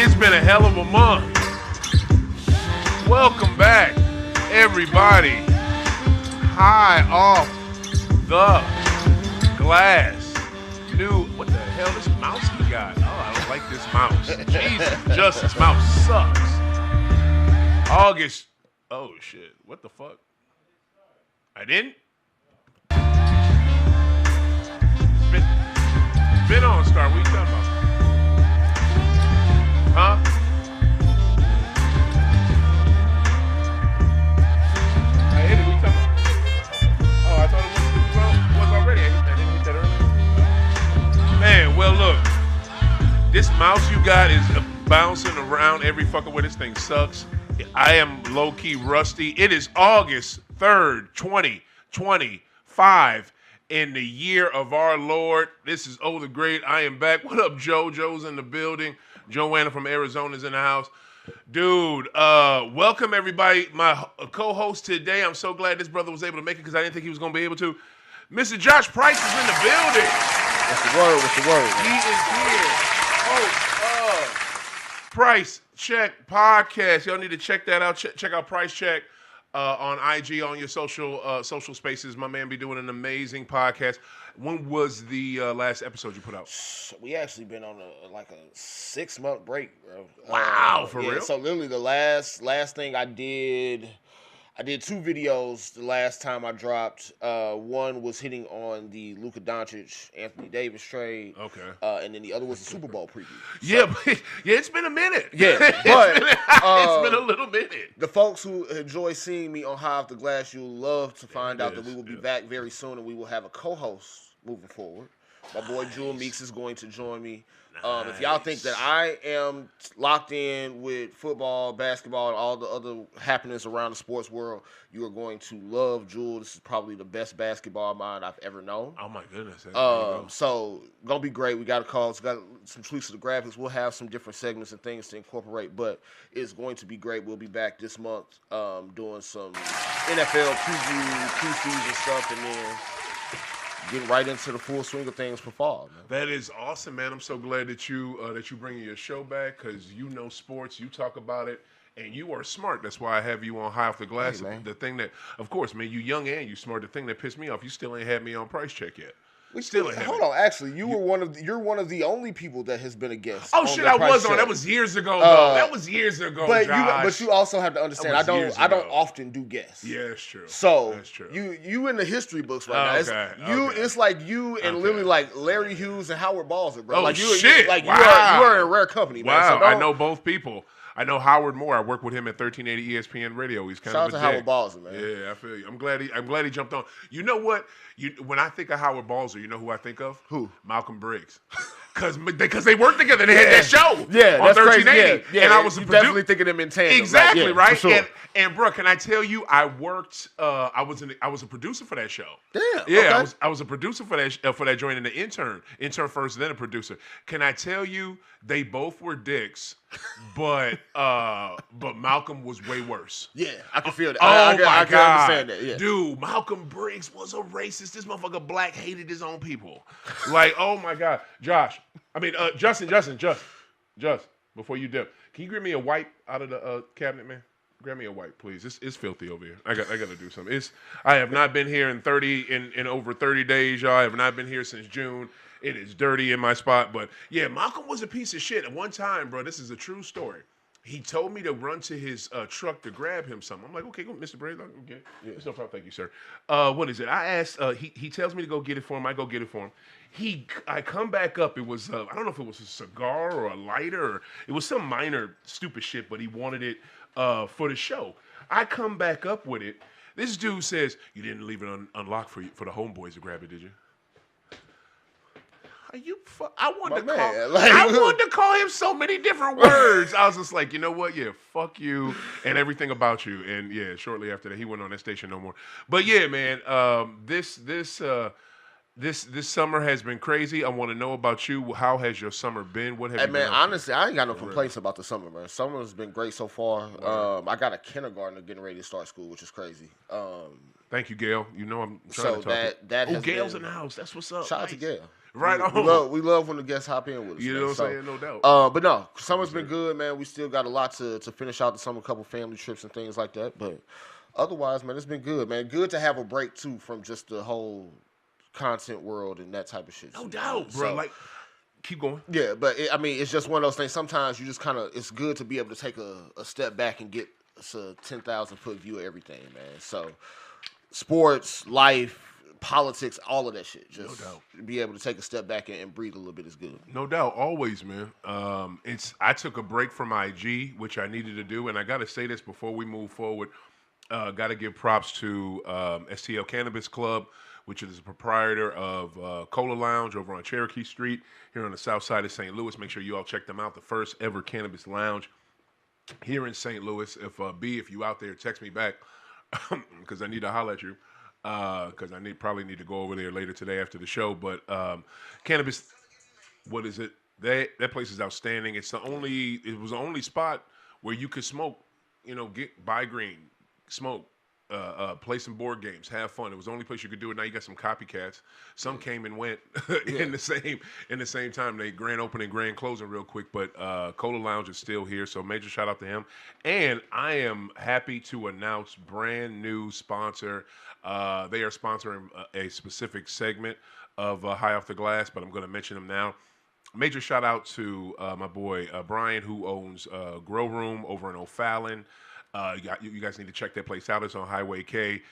It's been a hell of a month. Welcome back, everybody. High off the glass. What the hell? This mouse he got? Oh, I don't like this mouse. Jesus, Justice mouse sucks. August. Oh shit! What the fuck? I didn't. It's been on, Star. What you talking about? Huh? I hit it. What you talking about? Oh, I thought it was already. I didn't hit that earlier. Man, well, look. This mouse you got is bouncing around every fucking way. This thing sucks. I am low-key rusty. It is August 3rd, 2025. In the year of our Lord. This is ThaGreat. I am back. What up, Joe? Joe's in the building. Joanna from Arizona's in the house. Dude, welcome everybody. My co-host today, I'm so glad this brother was able to make it because I didn't think he was going to be able to. Mr. Josh Price is in the building. What's the word? What's the word? He is here. Price Check Podcast. Y'all need to check that out. Check out Price Check. On IG, on your social spaces. My man be doing an amazing podcast. When was the last episode you put out? We actually been on a 6-month break, bro. Wow, for real? So literally the last thing I did 2 videos the last time I dropped. One was hitting on the Luka Doncic, Anthony Davis trade. Okay. And then the other was the Super Bowl preview. So, it's been a minute. Yeah, but it's been a little minute. The folks who enjoy seeing me on High Off the Glass, you'll love to find out that we will be back very soon, and we will have a co-host moving forward. My boy Jewel Meeks is going to join me. Nice. If y'all think that I am locked in with football, basketball, and all the other happenings around the sports world, you are going to love Jewel. This is probably the best basketball mind I've ever known. Oh my goodness. So gonna be great. We got a call. It's got some tweaks to the graphics. We'll have some different segments and things to incorporate, but it's going to be great. We'll be back this month doing some NFL preview, preseason stuff, and then getting right into the full swing of things for fall, man. That is awesome, man. I'm so glad that you bringing your show back because you know sports, you talk about it, and you are smart. That's why I have you on High Off the Glass. Hey, the thing that, of course, man, you young and you smart. The thing that pissed me off, you still ain't had me on Price Check yet. Hold on, actually, you're one of the only people that has been a guest. Oh shit, I was on. That was years ago, though. That was years ago, but you also have to understand, I don't often do guests. Yeah, that's true. So that's true. You in the history books right now. It's like you and literally like Larry Hughes and Howard Balzer, bro. Oh like shit! You are in rare company, man. Wow, So I know both people. I know Howard Moore. I work with him at 1380 ESPN Radio. He's kind Shout of a out to Howard Balzer, man. Yeah, I feel you. I'm glad he jumped on. You know what? When I think of Howard Balzer, you know who I think of? Who? Malcolm Briggs. Because they worked together. They had that show. Yeah, on that's 1380. crazy. Yeah, and I was definitely thinking them in tandem. Exactly, right? For sure. And bro, can I tell you, I worked. I was a producer for that show. Damn. Yeah, okay. I was a producer for that joint and the intern first, then a producer. Can I tell you, they both were dicks, but Malcolm was way worse. Yeah, I can feel that. I can understand that. Yeah. Dude, Malcolm Briggs was a racist. This motherfucker black hated his own people. Like, oh my God, Justin, before you dip, can you grab me a wipe out of the cabinet, man? Grab me a wipe, please. It's filthy over here. I got to do something. I have not been here in over 30 days, y'all. I have not been here since June. It is dirty in my spot, but yeah, Malcolm was a piece of shit. At one time, bro, this is a true story. He told me to run to his truck to grab him something. I'm like, okay, go, Mr. Briggs. Okay, yeah, it's no problem. Thank you, sir. What is it? I asked. He tells me to go get it for him. I go get it for him. I come back up. It was I don't know if it was a cigar or a lighter. Or it was some minor stupid shit, but he wanted it for the show. I come back up with it. This dude says, "You didn't leave it unlocked for the homeboys to grab it, did you?" I wanted to call him so many different words. I was just like, you know what? Yeah, fuck you and everything about you. And yeah, shortly after that, he went on that station no more. But yeah, man, this summer has been crazy. I want to know about you. How has your summer been? What have you been up to? Honestly, I ain't got no complaints about the summer, man. Summer's been great so far. I got a kindergartner getting ready to start school, which is crazy. Thank you, Gail. You know I'm trying to talk. That has Gail's been, in the house. That's what's up. Shout out to Gail. Right We love when the guests hop in with us. You man. know what I'm saying? No doubt. But no, summer's been good, man. We still got a lot to finish out the summer, a couple family trips and things like that. But otherwise, man, it's been good, man. Good to have a break too from just the whole content world and that type of shit. No doubt, bro. Like, keep going. Yeah, but it's just one of those things. Sometimes you just it's good to be able to take a step back and get a 10,000-foot view of everything, man. So, sports, life, politics, all of that shit. Just be able to take a step back and breathe a little bit is good. No doubt, always, man. I took a break from IG, which I needed to do, and I got to say this before we move forward. Got to give props to STL Cannabis Club, which is the proprietor of Cola Lounge over on Cherokee Street here on the south side of St. Louis. Make sure you all check them out. The first ever cannabis lounge here in St. Louis. If you out there, text me back because I need to holler at you because I probably need to go over there later today after the show. But cannabis, what is it? That place is outstanding. It was the only spot where you could smoke, buy green, smoke, play some board games, have fun. It was the only place you could do it. Now you got some copycats. Some came and went in the same time. They grand opening, grand closing real quick. But Cola Lounge is still here, so major shout out to him. And I am happy to announce brand new sponsor. They are sponsoring a specific segment of High Off the Glass, but I'm going to mention them now. Major shout out to my boy Brian, who owns Grow Room over in O'Fallon. You guys need to check that place out. It's on Highway K.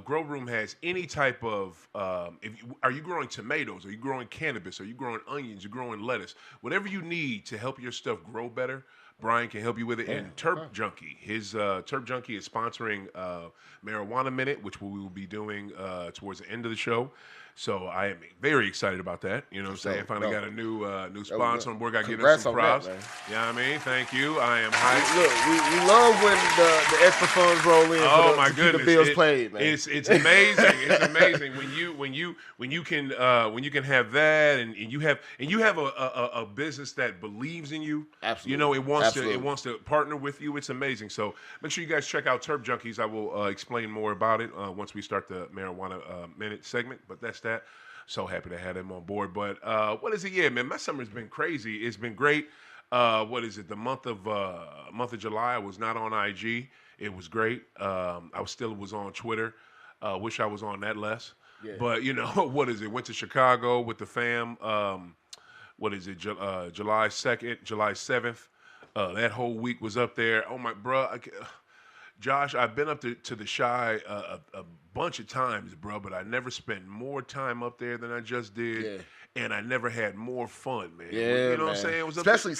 Grow Room has any type of, are you growing tomatoes? Are you growing cannabis? Are you growing onions? Are you growing lettuce? Whatever you need to help your stuff grow better, Brian can help you with it. And Terp Junkie, his Terp Junkie is sponsoring Marijuana Minute, which we will be doing towards the end of the show. So I am very excited about that. You know what I'm saying? Finally got a new sponsor on board. Got to give them some props. That, yeah, I mean, thank you. I am hyped. Look, we love when the extra funds roll in. Oh my goodness, the bills paid, man. It's amazing. It's amazing when you can have that and you have a business that believes in you. Absolutely. It wants to partner with you. It's amazing. So make sure you guys check out Terp Junkies. I will explain more about it once we start the Marijuana Minute segment. But that's that. So happy to have them on board. But what is it? Yeah, man, my summer's been crazy. It's been great. What is it? The month of July, I was not on IG. It was great. I was on Twitter. Wish I was on that less. Yeah. But what is it? Went to Chicago with the fam. What is it? July 2nd, July 7th. That whole week was up there. Oh my, bro. Josh, I've been up to the Shy a bunch of times, bro, but I never spent more time up there than I just did. Yeah. And I never had more fun, man. Yeah, you know what I'm saying? It was especially,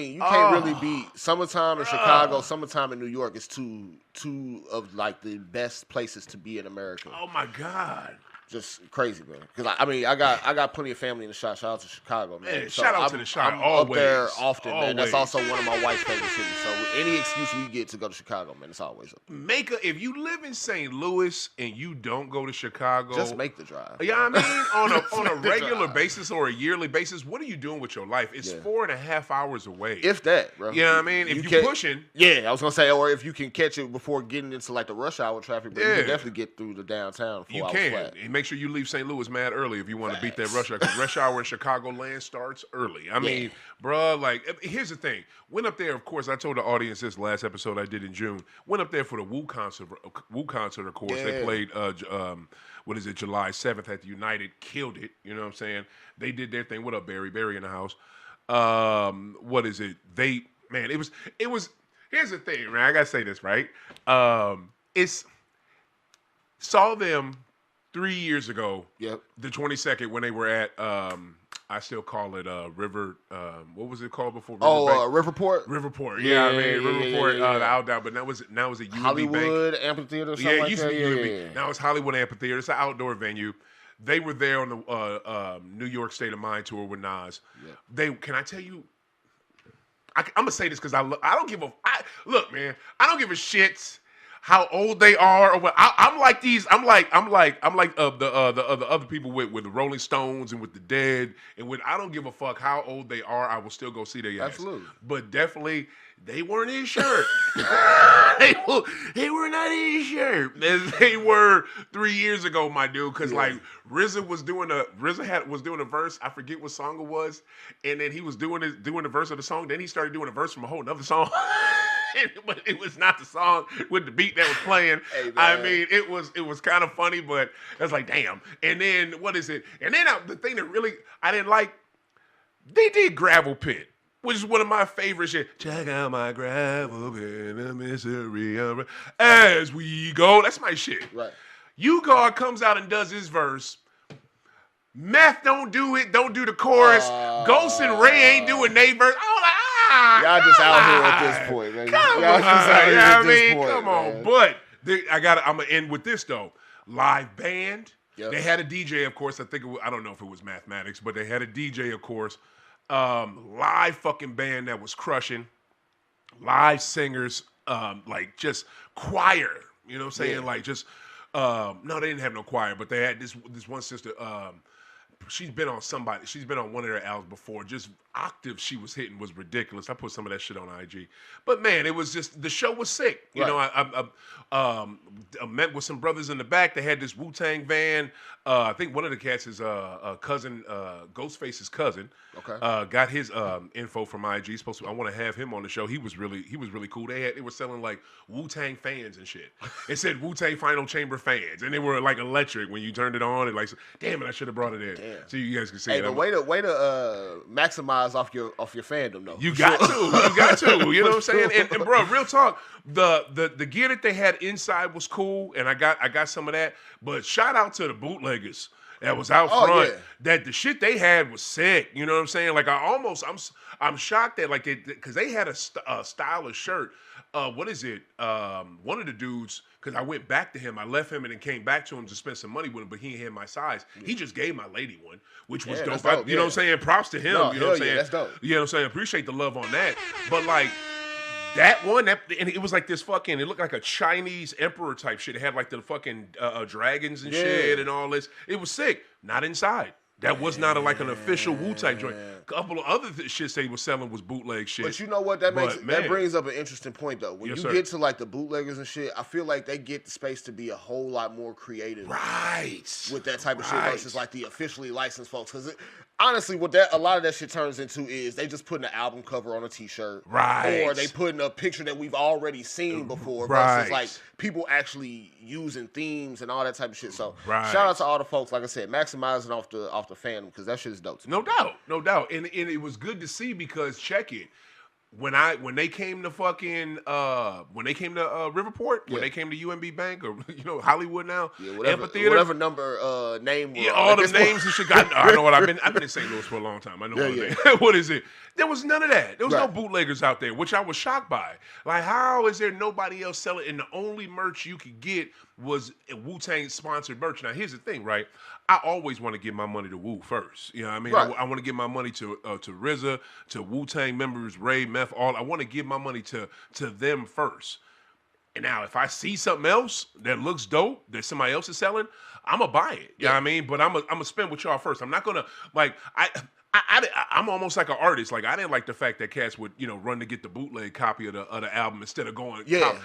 you can't really beat summertime in Chicago, summertime in New York is two of like the best places to be in America. Oh my God. Just crazy, man. Because I got plenty of family in the Shy. Shout out to Chicago, man. So shout out to the Shy. I'm up there often, man. That's also one of my wife's favorite cities. So any excuse we get to go to Chicago, man, it's always up. If you live in St. Louis and you don't go to Chicago, just make the drive. Yeah, I mean, on a regular basis or a yearly basis, what are you doing with your life? It's 4.5 hours away. If that, bro. You know what I mean? If you're pushing. Yeah, I was gonna say, or if you can catch it before getting into like the rush hour traffic, but you can definitely get through the downtown. You can. And make sure you leave St. Louis mad early if you want to beat that rush hour. Because rush hour in Chicagoland starts early. I mean, bruh, like, here's the thing. Went up there, of course, I told the audience this last episode I did in June. Went up there for the Wu concert, of course. Yeah. They played, July 7th at the United. Killed it. You know what I'm saying? They did their thing. What up, Barry? Barry in the house. It was, here's the thing, man. I got to say this, right? Saw them 3 years ago, the 22nd, when they were at, I still call it River, what was it called before? Riverport? Riverport, yeah, Riverport, the outdoor, but now it's a UNB Hollywood Bank. Amphitheater or something like that? Yeah, it used to be UNB. Now it's Hollywood Amphitheater. It's an outdoor venue. They were there on the New York State of Mind tour with Nas. Yeah. Can I tell you, I'm going to say this because I don't give a, look, man, I don't give a shit how old they are, or what. I'm like these. I'm like the other people with the Rolling Stones and with the Dead, and with I don't give a fuck how old they are. I will still go see their ass. Absolutely. But definitely they weren't in shirt. they were not in shirt as they were 3 years ago, my dude. Because like RZA was doing a verse. I forget what song it was, and then he was doing the verse of the song. Then he started doing a verse from a whole nother song. But it was not the song with the beat that was playing. Hey, I mean, it was kind of funny, but I was like, damn. And then what is it? And then the thing that really I didn't like, they did Gravel Pit, which is one of my favorite shit. Check out my gravel pit, the misery of as we go. That's my shit. Right. U-God comes out and does his verse. Meth don't do it. Don't do the chorus. Ghost and Ray ain't doing they verse. I was like, y'all just out here at this point, man. Come y'all on, just out here at this point, come man. on. But I'm gonna end with this though. Live band. Yep. They had a DJ, of course. I don't know if it was Mathematics, but they had a DJ, of course. Live fucking band that was crushing. Live singers, like just choir. You know what I'm saying? Yeah. Like just no, they didn't have no choir, but they had this one sister. She's been on one of their albums before. Just octaves she was hitting was ridiculous. I put some of that shit on IG. But man, it was just the show was sick. You know, I met with some brothers in the back. They had this Wu-Tang van. I think one of the cats is cousin, Ghostface's cousin. Okay. Got his info from IG. I want to have him on the show. He was really cool. They were selling like Wu-Tang fans and shit. It said Wu-Tang Final Chamber fans, and they were like electric when you turned it on. And like, damn it, I should have brought it in. Damn. So you guys can see Hey, it. but way to maximize off your fandom though. You got to. You know what I'm saying? And bro, real talk. The gear that they had inside was cool, and I got some of that. But shout out to the bootleggers that was out front. Yeah. That the shit they had was sick. You know what I'm saying? Like I'm shocked that like because they had a stylish shirt. What is it? One of the dudes, because I went back to him. I left him and then came back to him to spend some money with him, but he ain't had my size. Yeah. He just gave my lady one, which was dope. You know what I'm saying? Props to him. No, you know what I'm saying? Yeah, that's dope. You know what I'm saying? Appreciate the love on that. But like that one, and it was like this fucking, it looked like a Chinese emperor type shit. It had like the fucking dragons and shit and all this. It was sick. Not inside. That was not like an official Wu-Tang joint. A couple of other shits they were selling was bootleg shit. But you know what? That brings up an interesting point though. When you get to like the bootleggers and shit, I feel like they get the space to be a whole lot more creative, with that type of shit versus like the officially licensed folks. Because honestly, what a lot of that shit turns into is they just putting an album cover on a T-shirt, or they putting a picture that we've already seen before, versus like people actually using themes and all that type of shit. So shout out to all the folks, like I said, maximizing off the fandom, because that shit is dope to me. No doubt. And it was good to see, because check it. When they came to Riverport, when they came to UMB Bank, or Hollywood now, Amphitheater, whatever number name, all the names and shit. I know what I've been in St. Louis for a long time. I know what is it? There was none of that. There was no bootleggers out there, which I was shocked by. Like, how is there nobody else selling? And the only merch you could get was Wu-Tang sponsored merch. Now, here's the thing, right? I always want to give my money to Wu first. You know what I mean? Right. I want to give my money to RZA, to Wu-Tang members, Ray, Meth, all. I want to give my money to them first. And now, if I see something else that looks dope that somebody else is selling, I'm going to buy it. You know what I mean? But I'm going to spend with y'all first. I'm not going to, like, I'm almost like an artist. Like, I didn't like the fact that cats would, run to get the bootleg copy of the album instead of going,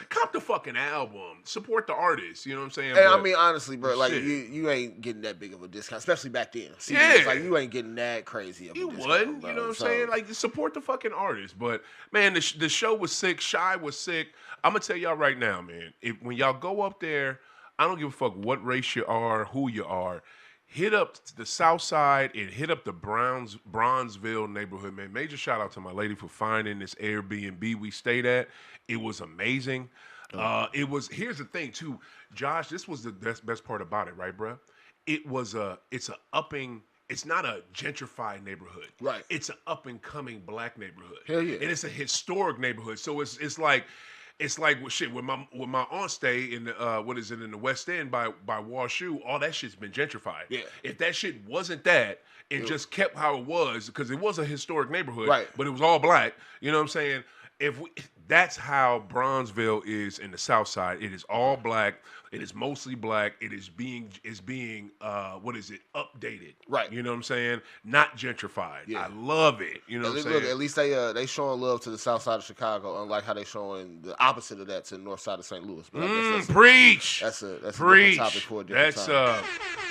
cop the fucking album. Support the artist. You know what I'm saying? And I mean, honestly, bro, like, you ain't getting that big of a discount, especially back then. See, like, you ain't getting that crazy of a discount. You wouldn't, bro. You know what I'm saying? Like, support the fucking artist. But, man, the show was sick. Shy was sick. I'm going to tell y'all right now, man, when y'all go up there, I don't give a fuck what race you are, who you are. Hit up the South Side and hit up the Bronzeville neighborhood, man. Major shout out to my lady for finding this Airbnb we stayed at. It was amazing. Here's the thing too, Josh. This was the best part about it, right, bro? It's not a gentrified neighborhood. Right. It's an up and coming black neighborhood. Hell yeah. And it's a historic neighborhood. So it's like shit. When my aunt stay in the in the West End by Washoe, all that shit's been gentrified. Yeah. If that shit wasn't that and just kept how it was, because it was a historic neighborhood, right? But it was all black. You know what I'm saying? That's how Bronzeville is in the South Side. It is all black. It is mostly black. It is being what is it, updated? Right. You know what I'm saying? Not gentrified. Yeah. I love it. You know what I'm saying? Look, at least they showing love to the South Side of Chicago, unlike how they showing the opposite of that to the North Side of St. Louis. But I guess preach. That's a preach. different topic for a different time.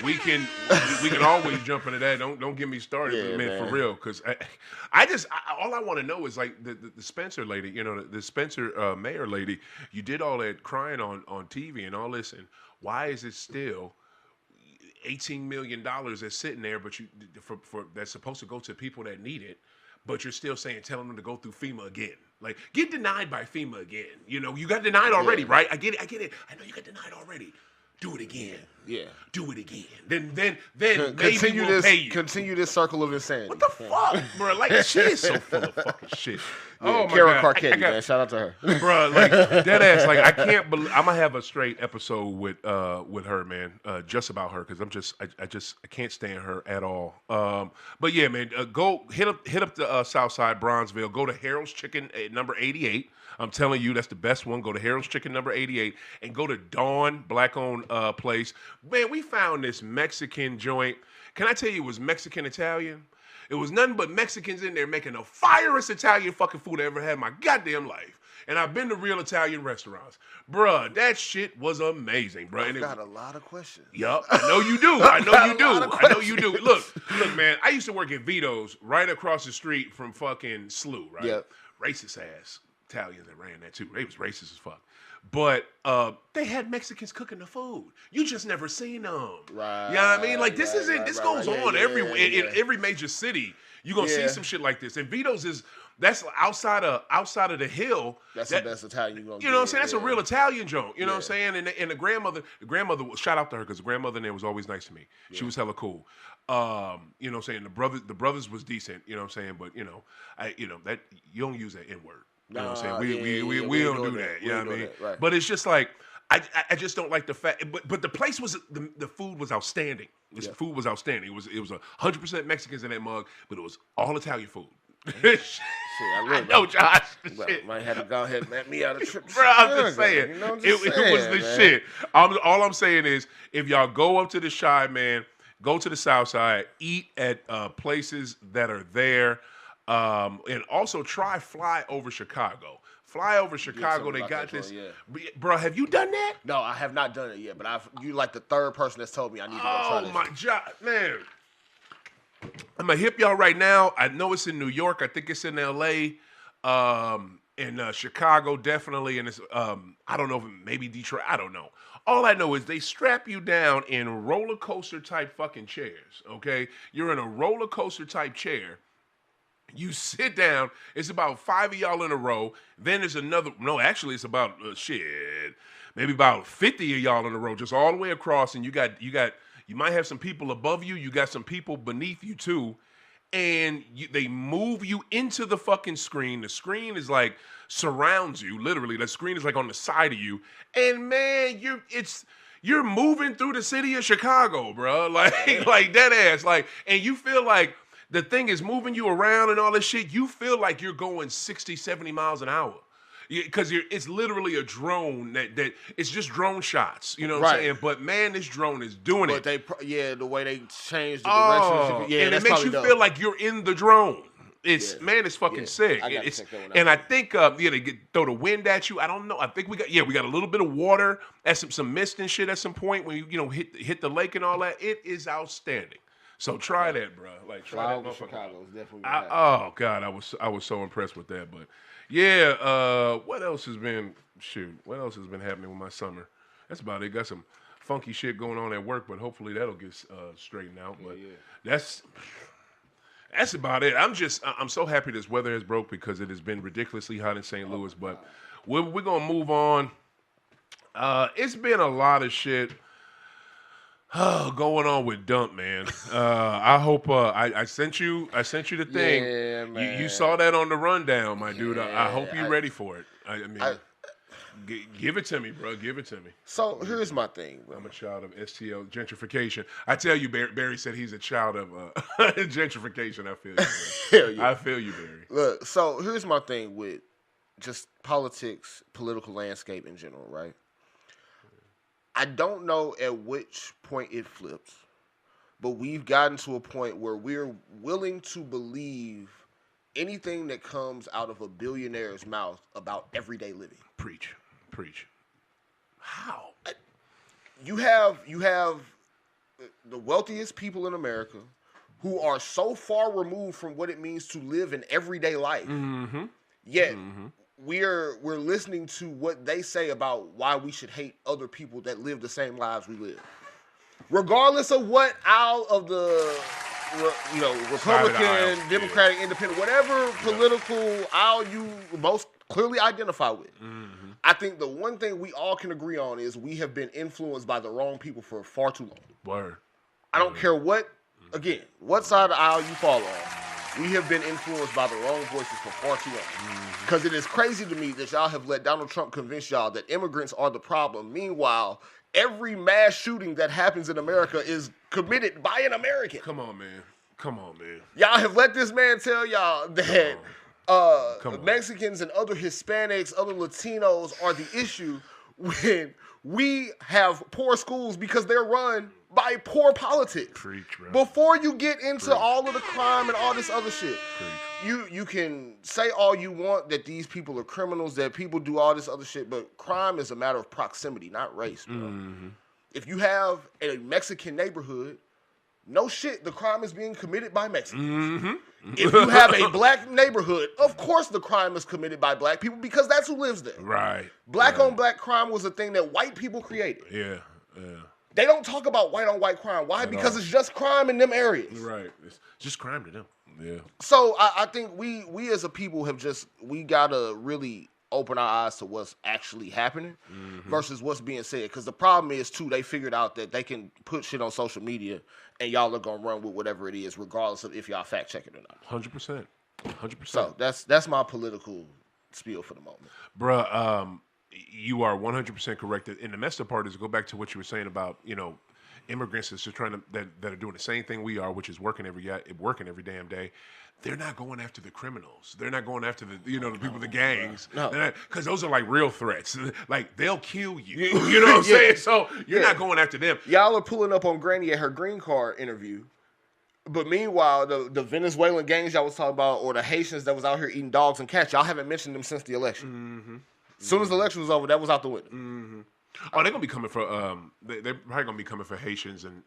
We can always jump into that. Don't get me started, Yeah, man, man. for real. Because all I want to know is like the Spencer lady, you know, the Spencer mayor lady. You did all that crying on TV and all this, and why is it still $18 million that's sitting there, but you for that's supposed to go to people that need it, but you're still telling them to go through FEMA again? Like, get denied by FEMA again. You know, you got denied already, right? I get it. I know you got denied already. Do it again. Yeah. Do it again. Then maybe we'll pay you. Continue this circle of insanity. What the fuck, bro? Like, she is so full of fucking shit. Yeah, oh my Kara God. Carcetti, man. Shout out to her. Bro, like, dead ass. Like, I can't believe I'm gonna have a straight episode with her, man. Just about her, because I can't stand her at all. But yeah, man, go hit up the South Side, Bronzeville. Go to Harold's Chicken at number 88. I'm telling you, that's the best one. Go to Harold's Chicken number 88 and go to Dawn, black-owned place. Man, we found this Mexican joint. Can I tell you, it was Mexican-Italian? It was nothing but Mexicans in there making the firest Italian fucking food I ever had in my goddamn life. And I've been to real Italian restaurants. Bruh, that shit was amazing, bruh. I've got a lot of questions. Yup, I know you do. I know you do. Look, man, I used to work at Vito's right across the street from fucking SLU, right? Yep. Racist ass Italians that ran that too. They was racist as fuck. But they had Mexicans cooking the food. You just never seen them. Right. You know what I mean? Like, this goes on everywhere. In every major city, you're going to see some shit like this. And Vito's that's outside of the hill. That's the best Italian you're going to get. You know what I'm saying? That's a real Italian joint. You know what I'm saying? And the grandmother, shout out to her, because the grandmother in there was always nice to me. She was hella cool. You know what I'm saying? The brothers was decent, you know what I'm saying? But, that you don't use that N-word. You know what I'm saying? We don't do that. You know what I mean? Right. But it's just like, I just don't like the fact. But the place was the food was outstanding. The food was outstanding. It was 100% Mexicans in that mug, but it was all Italian food. I know, Josh. Might have to go ahead and let me out of trip. Bro, I'm just saying. It was the shit. All I'm saying is, if y'all go up to the Chi, man, go to the South Side, eat at places that are there. And also try Fly Over Chicago. Fly Over Chicago, they got this. Bro, have you done that? No, I have not done it yet, but you like the third person that's told me I need to go try this. Oh, my God, man. I'm going to hip y'all right now. I know it's in New York. I think it's in L.A., in Chicago, definitely. And it's, I don't know, maybe Detroit. I don't know. All I know is they strap you down in roller coaster type fucking chairs, okay? You're in a roller coaster type chair. You sit down. It's about 5 of y'all in a row. Then there's another. No, actually, it's about maybe about 50 of y'all in a row, just all the way across. And you might have some people above you. You got some people beneath you too, and they move you into the fucking screen. The screen is like surrounds you, literally. The screen is like on the side of you, and man, you're moving through the city of Chicago, bro. Like that ass, like, and you feel like. The thing is moving you around and all this shit, you feel like you're going 60, 70 miles an hour. Because it's literally a drone that it's just drone shots, you know what I'm saying? But man, this drone is doing it. But the way they changed the direction. And it makes you feel like you're in the drone. It's fucking sick. And I think they throw the wind at you. I don't know. I think we got a little bit of water, and some mist and shit at some point when you hit the lake and all that. It is outstanding. So try that, bro. Like try that. Chicago is definitely. Oh God, I was so impressed with that. But yeah, what else has been happening with my summer? That's about it. Got some funky shit going on at work, but hopefully that'll get straightened out. But that's about it. I'm so happy this weather has broke because it has been ridiculously hot in St. Louis. But we're gonna move on. It's been a lot of shit. Going on with Dump, man. I hope I sent you the thing. Yeah, man. You saw that on the rundown, my dude. I hope you're ready for it. I mean, give it to me, bro. Give it to me. So here's my thing, bro. I'm a child of STL gentrification. I tell you, Barry said he's a child of gentrification. I feel you, bro. Hell yeah. I feel you, Barry. Look, so here's my thing with just politics, political landscape in general, right? I don't know at which point it flips, but we've gotten to a point where we're willing to believe anything that comes out of a billionaire's mouth about everyday living. Preach. How? You have the wealthiest people in America who are so far removed from what it means to live an everyday life. Yet we're listening to what they say about why we should hate other people that live the same lives we live. Regardless of what aisle of the Republican, Democratic, Independent, whatever political aisle you most clearly identify with. I think the one thing we all can agree on is we have been influenced by the wrong people for far too long. Word. I don't care what side of the aisle you fall on. We have been influenced by the wrong voices for far too long. Because it is crazy to me that y'all have let Donald Trump convince y'all that immigrants are the problem. Meanwhile, every mass shooting that happens in America is committed by an American. Come on, man. Y'all have let this man tell y'all that Mexicans and other Hispanics, other Latinos are the issue when we have poor schools because they're run by poor politics. Preach, bro. Before you get into all of the crime and all this other shit, you can say all you want that these people are criminals, that people do all this other shit, but crime is a matter of proximity, not race, bro. If you have a Mexican neighborhood, no shit, the crime is being committed by Mexicans. If you have a black neighborhood, of course the crime is committed by black people because that's who lives there. Right. Black on black crime was a thing that white people created. Yeah. They don't talk about white on white crime. Why? Because it's just crime in them areas. Right. It's just crime to them. Yeah. So I think we as a people have we gotta really open our eyes to what's actually happening versus what's being said. Because the problem is too, they figured out that they can put shit on social media and y'all are gonna run with whatever it is, regardless of if y'all fact check it or not. 100%. So that's my political spiel for the moment. Bruh, you are 100% correct. And the messed up part is to go back to what you were saying about, immigrants that's just trying to that are doing the same thing we are, which is working every damn day. They're not going after the criminals. They're not going after the the people, the gangs. No, because those are like real threats. Like they'll kill you. You know what I'm saying? So you're not going after them. Y'all are pulling up on Granny at her green card interview. But meanwhile, the Venezuelan gangs y'all was talking about, or the Haitians that was out here eating dogs and cats, y'all haven't mentioned them since the election. As soon as the election was over, that was out the window. Oh, they're gonna be coming for they're probably gonna be coming for Haitians and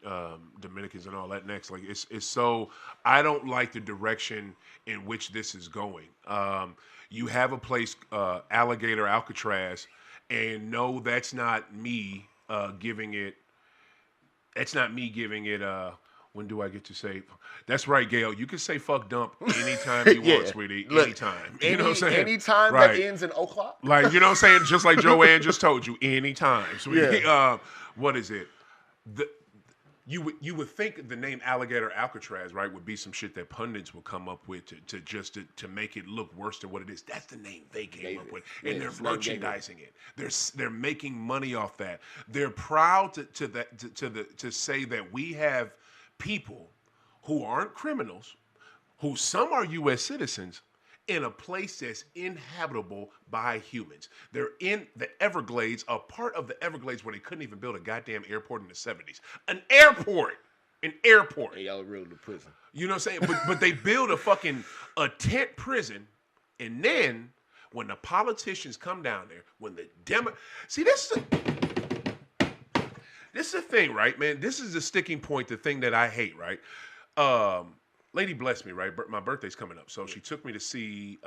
Dominicans and all that next. Like it's so I don't like the direction in which this is going. You have a place Alligator Alcatraz, and no, that's not me giving it. That's not me giving it. When do I get to say? That's right, Gail. You can say fuck dump anytime you want, sweetie. Look, anytime. You know what I'm saying? Anytime that ends in o'clock. Like, you know what I'm saying? Just like Joanne just told you, anytime, sweetie. Yeah. What is it? You would think the name Alligator Alcatraz, right, would be some shit that pundits would come up with to make it look worse than what it is. That's the name they came up with, and they're merchandising it. They're making money off that. They're proud to say that we have people who aren't criminals, who some are U.S. citizens, in a place that's inhabitable by humans. They're in the Everglades, a part of the Everglades where they couldn't even build a goddamn airport in the 70s. An airport. Hey, y'all are real to prison. You know what I'm saying? But they build a tent prison, and then when the politicians come down there, when the see, this is the thing, right, man? This is the sticking point, the thing that I hate, right? Lady blessed me, right? My birthday's coming up. So she took me to see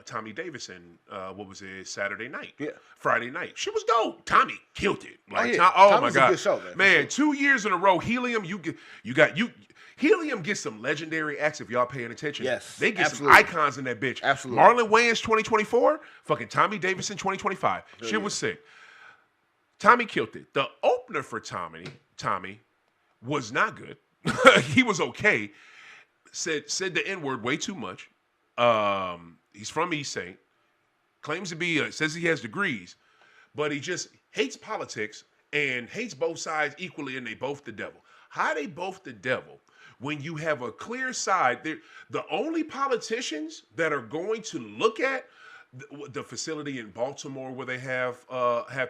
Tommy Davidson, Saturday night? Yeah. Friday night. She was dope. Tommy killed it. Like, Tommy's my God. A good show, man. Man, 2 years in a row, Helium, Helium gets some legendary acts if y'all paying attention. Yes. They get some icons in that bitch. Absolutely. Marlon Wayans 2024, fucking Tommy Davidson 2025. Shit was sick. Tommy killed it. The opener for Tommy was not good. He was okay. Said the N-word way too much. He's from East St. Claims to be, says he has degrees, but he just hates politics and hates both sides equally, and they both the devil. How are they both the devil when you have a clear side? The only politicians that are going to look at the facility in Baltimore where they have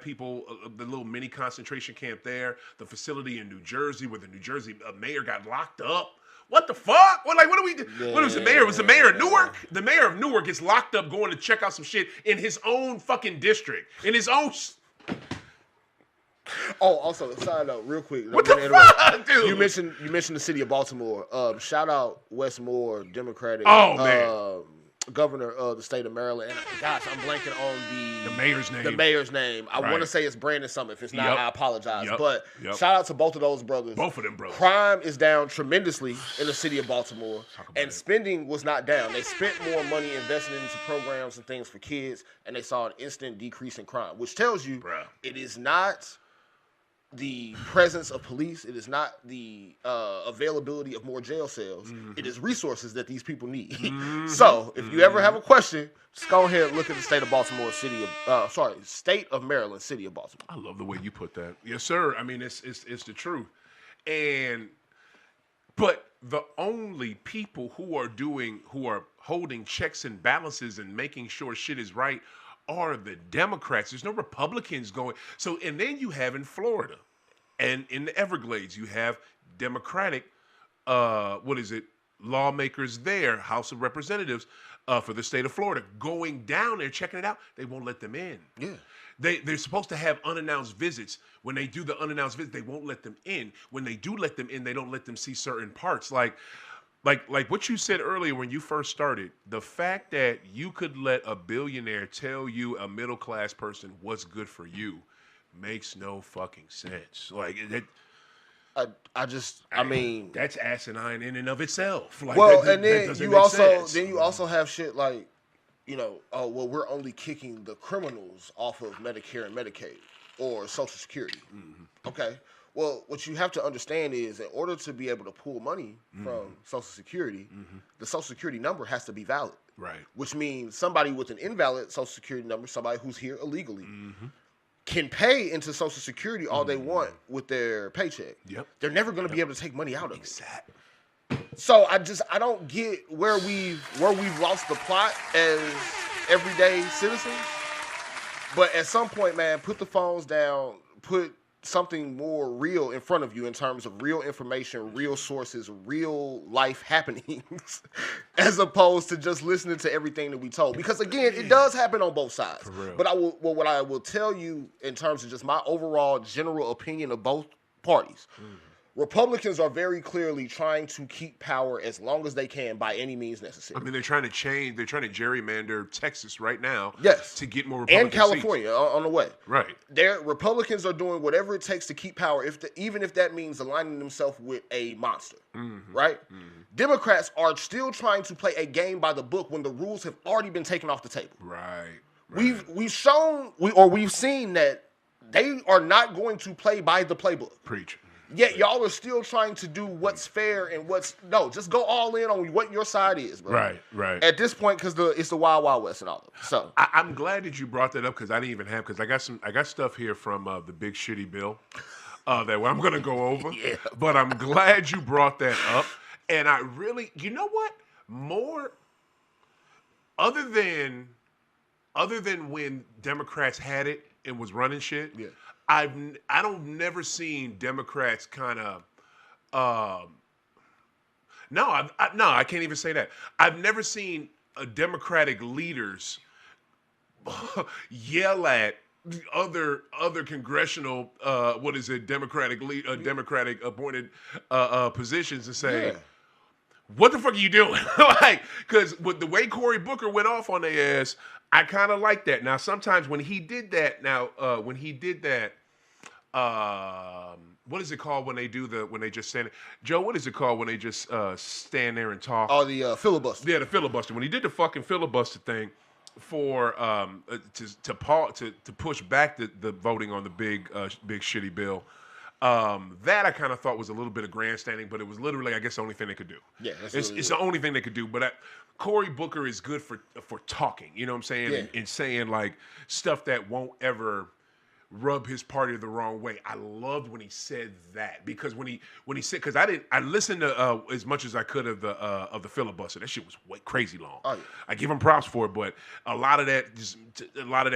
people, the little mini concentration camp there. The facility in New Jersey where the New Jersey mayor got locked up. What the fuck? What do we do? What was the mayor? Was the mayor of Newark? The mayor of Newark gets locked up going to check out some shit in his own fucking district, in his own. Oh, also, side note, real quick. What the fuck, dude? You mentioned the city of Baltimore. Shout out Wes Moore, Democratic. Governor of the state of Maryland. And gosh, I'm blanking on the mayor's name. The mayor's name. I want to say it's Brandon something. If it's not, I apologize. But shout out to both of those brothers. Both of them brothers. Crime is down tremendously in the city of Baltimore, and spending was not down. They spent more money investing into programs and things for kids, and they saw an instant decrease in crime, which tells you it is not the presence of police. It is not the availability of more jail cells. It is resources that these people need. So if you ever have a question, just go ahead and look at the state of Baltimore, state of Maryland, city of Baltimore. I love the way you put that. Yes, sir. I mean, it's the truth. But the only people who are holding checks and balances and making sure shit is right are the Democrats. There's no Republicans going. So, and then you have in Florida and in the Everglades, you have Democratic, lawmakers there, House of Representatives for the state of Florida, going down there, checking it out. They won't let them in. Yeah. They're supposed to have unannounced visits. When they do the unannounced visits, they won't let them in. When they do let them in, they don't let them see certain parts. Like what you said earlier when you first started, the fact that you could let a billionaire tell you, a middle class person, what's good for you makes no fucking sense. Like that. I mean, that's asinine in and of itself. Like, you also have shit like, we're only kicking the criminals off of Medicare and Medicaid or Social Security. Okay. Well, what you have to understand is, in order to be able to pull money from Social Security, the Social Security number has to be valid. Right. Which means somebody with an invalid Social Security number, somebody who's here illegally, can pay into Social Security all they want with their paycheck. Yep. They're never going to be able to take money out of it. Exactly. So I don't get where we've lost the plot as everyday citizens. But at some point, man, put the phones down, put something more real in front of you in terms of real information, real sources, real life happenings, as opposed to just listening to everything that we told. Because again, it does happen on both sides. For real. But what I will tell you in terms of just my overall general opinion of both parties, Republicans are very clearly trying to keep power as long as they can by any means necessary. I mean, they're trying to gerrymander Texas right now. Yes. To get more Republican and California seats. On the way. Right. Republicans are doing whatever it takes to keep power, even if that means aligning themselves with a monster. Right? Democrats are still trying to play a game by the book when the rules have already been taken off the table. Right. We've seen that they are not going to play by the playbook. Preach. Yet y'all are still trying to do what's fair and just go all in on what your side is, bro. Right. At this point, because it's the Wild Wild West and all of it. So I'm glad that you brought that up, because I didn't even have, because I got stuff here from the big shitty bill that I'm gonna go over. Yeah. But I'm glad you brought that up, and I really, you know what, more other than when Democrats had it and was running shit. Yeah. I've never seen Democrats kind of I can't even say that. I've never seen Democratic leaders yell at other congressional Democratic appointed positions and say, what the fuck are you doing? Like, because with the way Cory Booker went off on their ass, I kind of like that. Now, sometimes when he did that, what is it called when they just stand? Joe, what is it called when they just stand there and talk? Oh, the filibuster. Yeah, the filibuster. When he did the fucking filibuster thing for to push back the voting on the big shitty bill. That I kind of thought was a little bit of grandstanding, but it was literally, I guess, the only thing they could do. Yeah, it's the only thing they could do. But Cory Booker is good for talking. You know what I'm saying? Yeah. And saying like stuff that won't ever rub his party the wrong way. I loved when he said that because when he said because I listened to as much as I could of the filibuster. That shit was way crazy long. Oh, yeah. I give him props for it, but a lot of that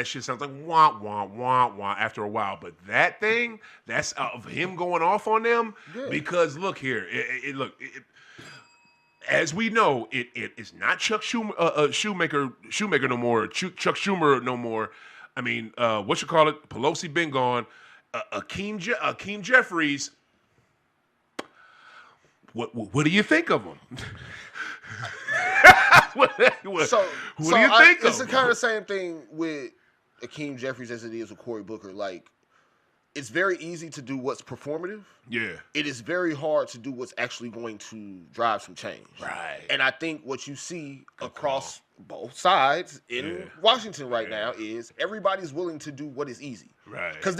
shit sounds like wah wah wah wah after a while. But that thing, that's of him going off on them because look here, as we know, it is not Chuck Schumer, Shoemaker no more, Chuck Schumer no more. I mean, Pelosi been gone. Akeem Jeffries. What do you think of him? what do you think of It's the kind of same thing with Akeem Jeffries as it is with Cory Booker. Like, it's very easy to do what's performative. Yeah. It is very hard to do what's actually going to drive some change. Right. And I think what you see across both sides in Washington right now is everybody's willing to do what is easy. Right. Because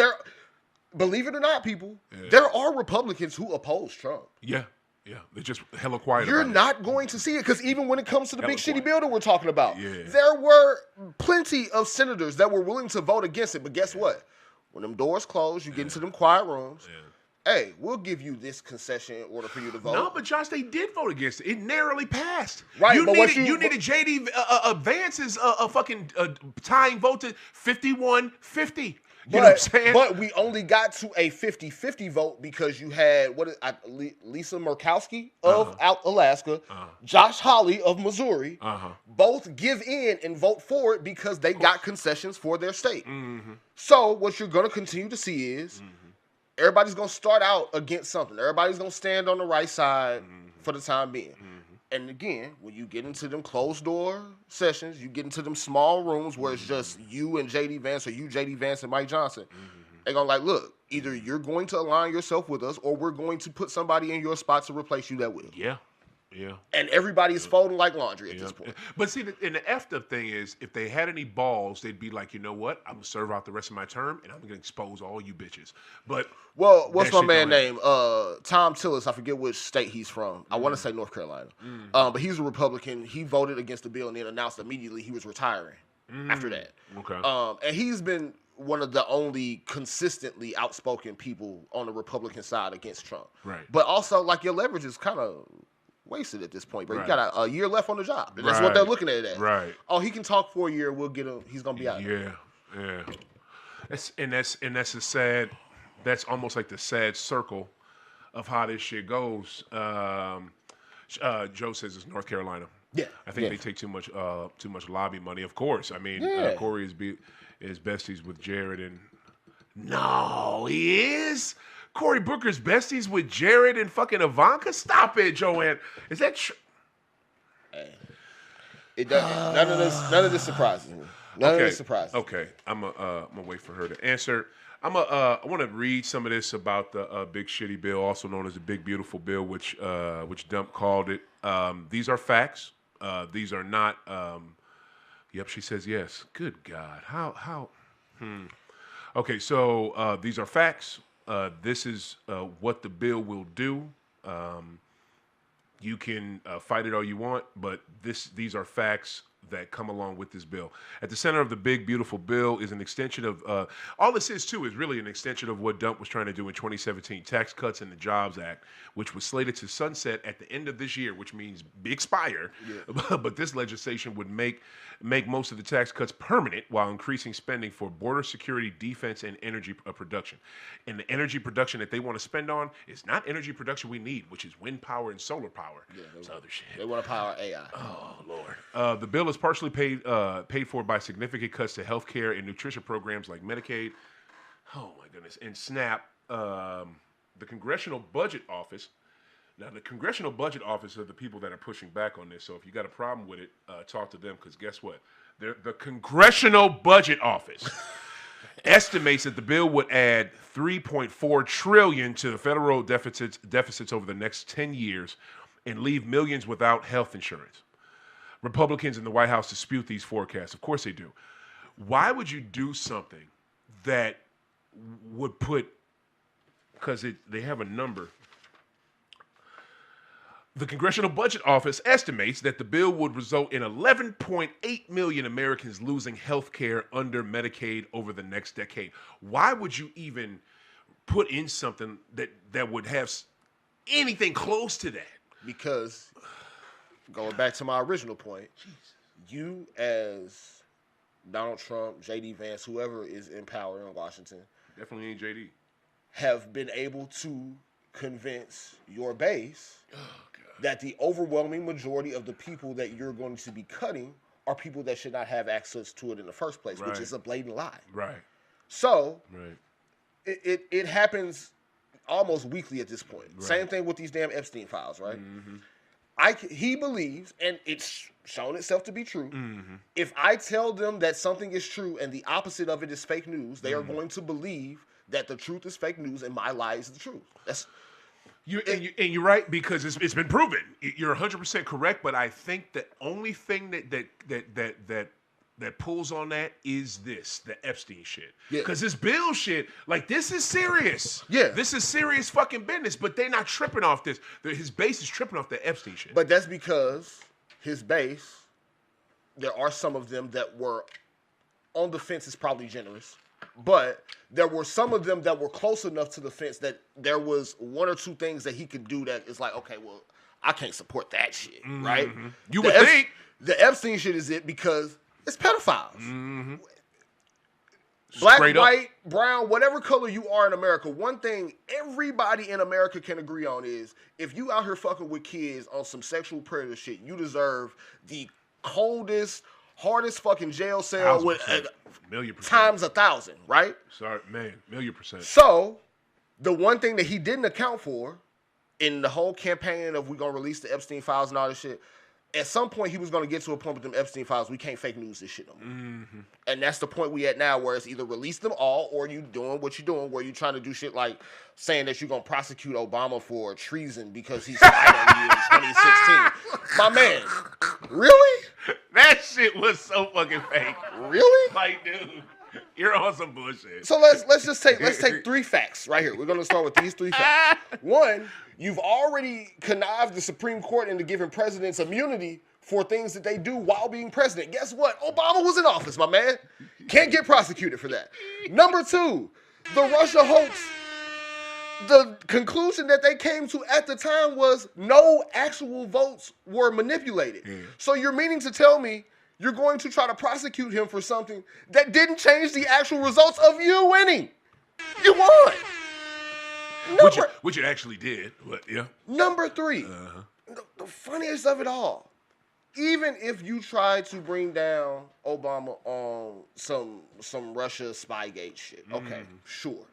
believe it or not, people, there are Republicans who oppose Trump. Yeah. Yeah. They're just hella quiet You're about it. not going to see it because even when it comes to the big shitty bill that we're talking about, Yeah. there were plenty of senators that were willing to vote against it. But guess what? When them doors close, you get into them quiet rooms. Yeah. Hey, we'll give you this concession in order for you to vote. No, but Josh, they did vote against it. It narrowly passed. Right, you needed JD Vance's fucking tying vote to 51-50. You know what I'm saying? But we only got to a 50-50 vote because you had Lisa Murkowski of Alaska, Josh Hawley of Missouri, both give in and vote for it because they got concessions for their state. Mm-hmm. So what you're going to continue to see is everybody's going to start out against something. Everybody's going to stand on the right side for the time being. And again, when you get into them closed door sessions, you get into them small rooms where it's just you and JD Vance or you, JD Vance, and Mike Johnson. They're going to like, look, either you're going to align yourself with us or we're going to put somebody in your spot to replace you that will. Yeah. Yeah. And everybody's folding like laundry at this point. But see, and the effed up thing is, if they had any balls, they'd be like, you know what? I'm going to serve out the rest of my term, and I'm going to expose all you bitches. But well, what's my man name? Tom Tillis. I forget which state he's from. I want to say North Carolina. But he's a Republican. He voted against the bill and then announced immediately he was retiring after that. Okay. And he's been one of the only consistently outspoken people on the Republican side against Trump. Right. But also, like, your leverage is kind of wasted at this point, bro. You got a year left on the job. And that's what they're looking at it as. Right. Oh, he can talk for a year. We'll get him. He's gonna be out. Yeah. That's a sad. That's almost like the sad circle of how this shit goes. Joe says it's North Carolina. Yeah. I think they take too much lobby money. Of course. I mean, Corey is besties with Jared and. No, he is. Cory Booker's besties with Jared and fucking Ivanka? Stop it, Joanne. Is that true? It doesn't. None of this surprises me. None of this surprises. Okay, I'm gonna wait for her to answer. I want to read some of this about the big shitty bill, also known as the big beautiful bill, which Dump called it. These are facts. These are not. Yep, she says yes. Good God, how? Okay, so these are facts. This is what the bill will do. You can fight it all you want, but these are facts that come along with this bill. At the center of the big, beautiful bill is an extension of, all this is too is really an extension of what Dump was trying to do in 2017, Tax Cuts and the Jobs Act, which was slated to sunset at the end of this year, which means expire. Yeah. But this legislation would make most of the tax cuts permanent while increasing spending for border security, defense, and energy production. And the energy production that they want to spend on is not energy production we need, which is wind power and solar power. Yeah, it's other shit. They want to power AI. Oh, Lord. The bill is partially paid for by significant cuts to health care and nutrition programs like Medicaid. Oh, my goodness. And SNAP. The Congressional Budget Office. Now, the Congressional Budget Office are the people that are pushing back on this. So if you got a problem with it, talk to them, because guess what? The Congressional Budget Office estimates that the bill would add $3.4 trillion to the federal deficits over the next 10 years and leave millions without health insurance. Republicans in the White House dispute these forecasts. Of course they do. Why would you do something that would put, because they have a number. The Congressional Budget Office estimates that the bill would result in 11.8 million Americans losing health care under Medicaid over the next decade. Why would you even put in something that would have anything close to that? Because, going back to my original point, you as Donald Trump, J.D. Vance, whoever is in power in Washington, definitely ain't J.D., have been able to convince your base that the overwhelming majority of the people that you're going to be cutting are people that should not have access to it in the first place, which is a blatant lie. Right. So, it happens almost weekly at this point. Right. Same thing with these damn Epstein files, right? Mm-hmm. He believes, and it's shown itself to be true, if I tell them that something is true and the opposite of it is fake news, they are going to believe that the truth is fake news and my lie is the truth. That's... And you're right, because it's been proven. You're 100% correct, but I think the only thing that pulls on that is the Epstein shit. Because this Bill shit, like, this is serious. Yeah. This is serious fucking business, but they're not tripping off this. His base is tripping off the Epstein shit. But that's because his base, there are some of them that were on the fence is probably generous. But there were some of them that were close enough to the fence that there was one or two things that he could do that is like, okay, well, I can't support that shit, right? You would think. The Epstein shit is it because it's pedophiles. Black, white, brown, whatever color you are in America, one thing everybody in America can agree on is if you out here fucking with kids on some sexual predator shit, you deserve the coldest, hardest fucking jail cell with times 1,000, right? Sorry, man, 1,000,000%. So, the one thing that he didn't account for in the whole campaign of we gonna release the Epstein files and all this shit, at some point he was gonna get to a point with them Epstein files, we can't fake news this shit no more. And that's the point we at now, where it's either release them all or you doing what you're doing, where you trying to do shit like saying that you're gonna prosecute Obama for treason because he spied on you in 2016. My man, really? That shit was so fucking fake. Really? Like, dude, you're on some bullshit. So let's take 3 facts right here. We're gonna start with these 3 facts. One, you've already connived the Supreme Court into giving presidents immunity for things that they do while being president. Guess what? Obama was in office, my man. Can't get prosecuted for that. Number 2, the Russia hoax. The conclusion that they came to at the time was no actual votes were manipulated. So you're meaning to tell me you're going to try to prosecute him for something that didn't change the actual results of you winning. You won. Which it actually did, but yeah. Number 3, the funniest of it all, even if you try to bring down Obama on some Russia Spygate shit, okay, sure.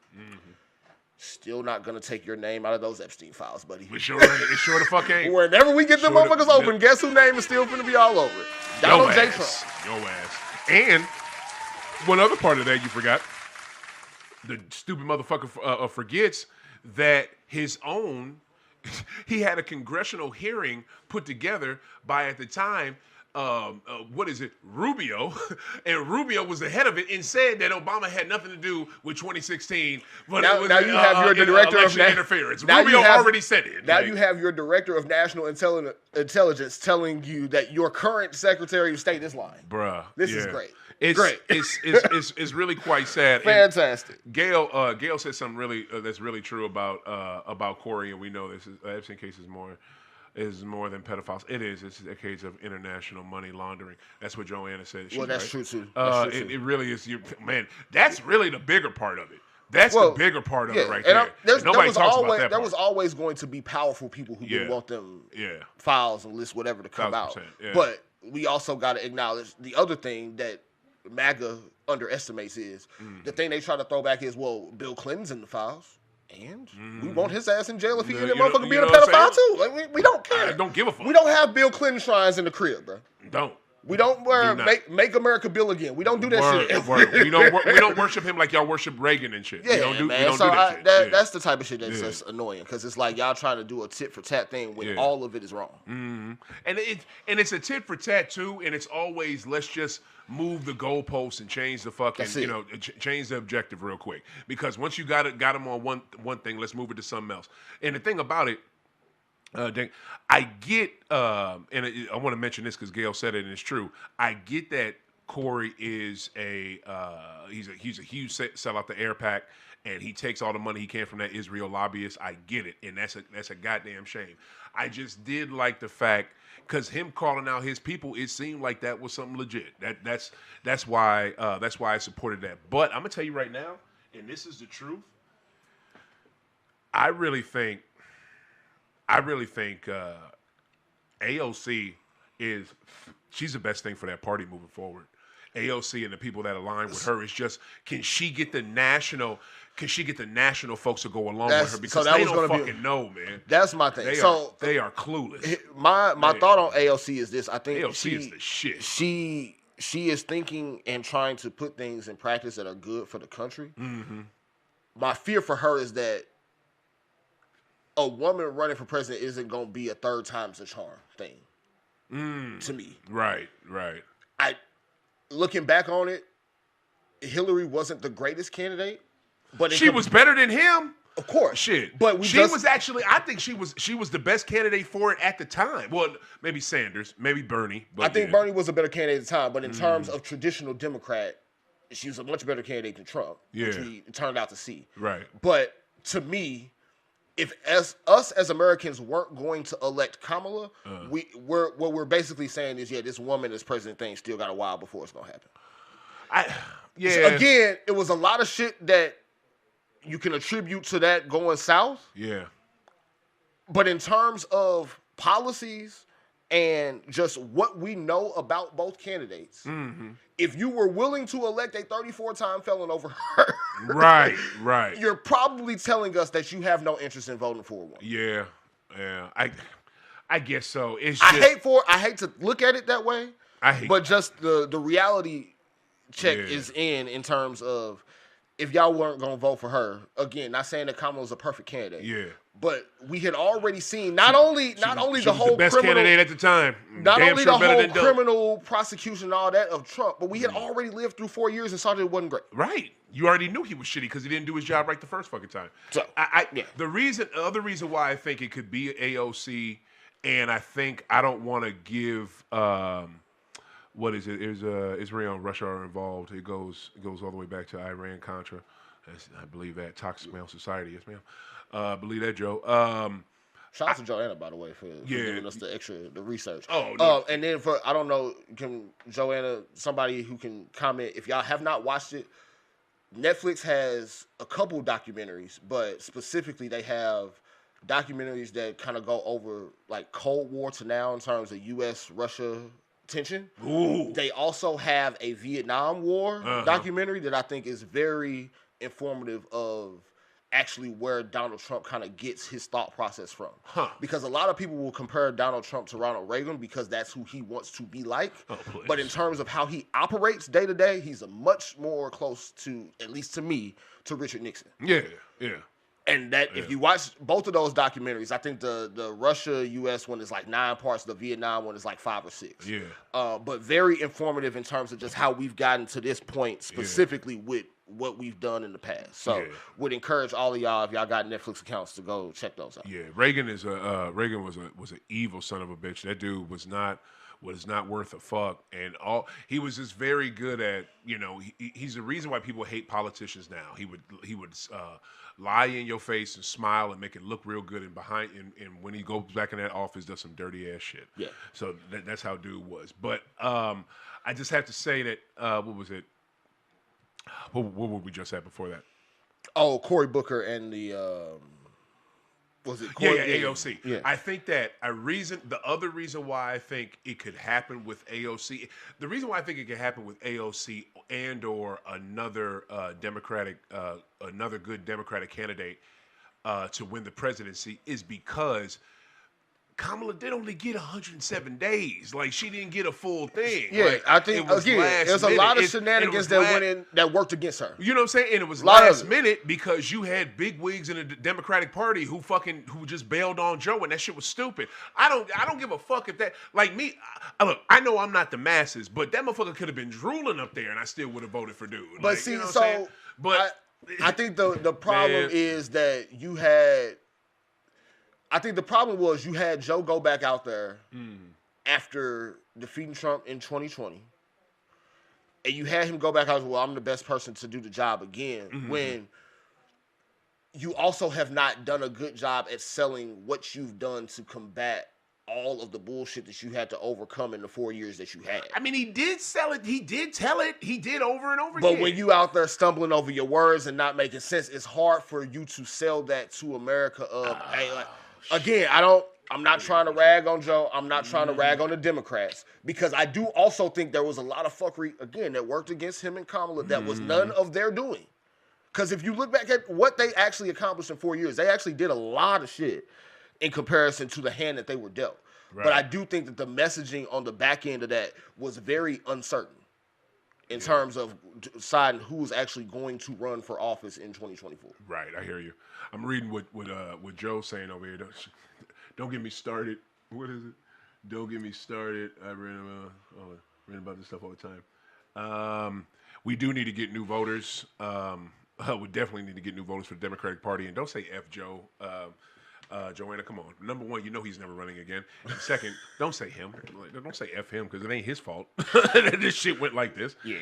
Still not gonna take your name out of those Epstein files, buddy. It sure the fuck ain't. Whenever we get them motherfuckers open, guess whose name is still finna be all over it? Donald J. Trump. Your ass. And one other part of that you forgot. The stupid motherfucker forgets that he had a congressional hearing put together by, at the time, Rubio, and Rubio was the head of it and said that Obama had nothing to do with 2016. But now you have your director of interference. Rubio already said it. Now you have your director of national intelligence telling you that your current Secretary of State is lying. Bruh, this is great. It's great. It's really quite sad. Fantastic. And Gail said something really that's really true about Corey, and we know this Epstein case is more than pedophiles. It is. It's a case of international money laundering. That's what Joanna said. That's true too. It really is. Man, that's really the bigger part of it. That's the bigger part of it right there. Nobody talks about that part. There was always going to be powerful people who didn't want them files and lists, whatever, to come out. But we also got to acknowledge the other thing that MAGA underestimates is the thing they try to throw back is, well, Bill Clinton's in the files. And we want his ass in jail if he end up motherfucking being a pedophile too. Like, we don't care. I don't give a fuck. We don't have Bill Clinton shrines in the crib, bro. Don't. We don't make America Bill again. We don't do that shit. We don't worship him like y'all worship Reagan and shit. Yeah, we don't do that shit. That's the type of shit that's just annoying, because it's like y'all trying to do a tit for tat thing when all of it is wrong. And it's a tit for tat too, and it's always, let's just move the goalposts and change the fucking, change the objective real quick. Because once you got them on one thing, let's move it to something else. And the thing about it, I get, and I want to mention this because Gail said it and it's true. I get that Corey is he's a huge sell out the air pack, and he takes all the money he can from that Israel lobbyist. I get it, and that's a goddamn shame. I just did like the fact because him calling out his people, it seemed like that was something legit. That's why I supported that. But I'm gonna tell you right now, and this is the truth. I really think AOC she's the best thing for that party moving forward. AOC and the people that align with her is just can she get the national folks to go along with her because they don't fucking know, man. That's my thing. They are clueless. My thought on AOC is this. I think AOC is the shit. She is thinking and trying to put things in practice that are good for the country. Mm-hmm. My fear for her is that a woman running for president isn't going to be a third time's the charm thing to me. Right. Looking back on it, Hillary wasn't the greatest candidate, but she was better than him. Of course, shit. But I think she was the best candidate for it at the time. Well, maybe Sanders, maybe Bernie. But I think Bernie was a better candidate at the time. But in terms of traditional Democrat, she was a much better candidate than Trump, which we turned out to see. Right. But to me, if us as Americans weren't going to elect Kamala, we're basically saying is this woman as president thing still got a while before it's gonna happen. So again, it was a lot of shit that you can attribute to that going south. Yeah. But in terms of policies and just what we know about both candidates, if you were willing to elect a 34-time felon over her, right, you're probably telling us that you have no interest in voting for a woman. Yeah. I guess so. I hate to look at it that way. But just the reality check is in terms of if y'all weren't gonna vote for her, again, not saying that Kamala's a perfect candidate. Yeah. But we had already seen not only the whole best criminal candidate at the time. Not only the whole criminal prosecution and all that of Trump, but we had already lived through 4 years and saw that it wasn't great. Right. You already knew he was shitty because he didn't do his job right the first fucking time. So the other reason why I think it could be AOC, and I think I don't want to give what is it? Israel and Russia are involved. It goes all the way back to Iran Contra. I believe that toxic male society. Yes, ma'am. Believe that, Joe. Shout out to Joanna, by the way, for giving us the research. Oh, no. And then I don't know, can Joanna, somebody who can comment, if y'all have not watched it, Netflix has a couple documentaries, but specifically they have documentaries that kind of go over like Cold War to now in terms of U.S.-Russia tension. Ooh. They also have a Vietnam War documentary that I think is very informative of actually where Donald Trump kind of gets his thought process from. Because a lot of people will compare Donald Trump to Ronald Reagan because that's who he wants to be like. But in terms of how he operates day to day, he's a much more close to, at least to me, to Richard Nixon. Yeah. And that if you watch both of those documentaries, I think the Russia-U.S. one is like 9 parts, the Vietnam one is like 5 or 6. Yeah. But very informative in terms of just how we've gotten to this point specifically with what we've done in the past. So would encourage all of y'all, if y'all got Netflix accounts, to go check those out. Yeah, Reagan was an evil son of a bitch. That dude was not worth a fuck, and he was just very good at, he's the reason why people hate politicians now. He would lie in your face and smile and make it look real good, and when he goes back in that office, does some dirty ass shit. Yeah. So that's how dude was. But I just have to say that what was it? What were we just at before that? Oh, Cory Booker and the was it Cory? AOC. Yeah. I think that the other reason why I think it could happen with AOC, the reason why I think it could happen with AOC and or another good Democratic candidate to win the presidency is because Kamala did only get 107 days. Like, she didn't get a full thing. Yeah, like, I think, again, there's a lot of shenanigans that worked against her. You know what I'm saying? And it was last minute because you had big wigs in the Democratic Party who just bailed on Joe, and that shit was stupid. I don't give a fuck if that, like me, look, I know I'm not the masses, but that motherfucker could have been drooling up there and I still would have voted for dude. But like, see, you know so, I think the problem is that you had I think the problem was you had Joe go back out there after defeating Trump in 2020. And you had him go back out, well, I'm the best person to do the job again, when you also have not done a good job at selling what you've done to combat all of the bullshit that you had to overcome in the 4 years that you had. I mean, he did sell it. He did tell it. He did over and over again. But when you out there stumbling over your words and not making sense, it's hard for you to sell that to America hey, like, again, I'm not trying to rag on Joe. I'm not trying to rag on the Democrats, because I do also think there was a lot of fuckery, again, that worked against him and Kamala that was none of their doing. Because if you look back at what they actually accomplished in 4 years, they actually did a lot of shit in comparison to the hand that they were dealt. Right. But I do think that the messaging on the back end of that was very uncertain in terms of deciding who was actually going to run for office in 2024. Right, I hear you. I'm reading what Joe's saying over here. Don't get me started. What is it? Don't get me started. I read about this stuff all the time. We do need to get new voters. We definitely need to get new voters for the Democratic Party. And don't say F Joe. Joanna, come on. Number one, you know he's never running again. And second, don't say him. Don't say F him, because it ain't his fault. This shit went like this. Yeah.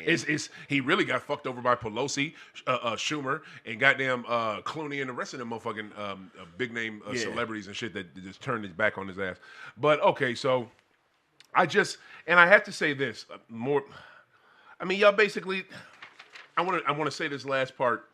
He really got fucked over by Pelosi, Schumer, and goddamn Clooney and the rest of them motherfucking big name celebrities and shit that just turned his back on his ass. But okay, so I have to say this more. I mean, y'all basically. I want to say this last part.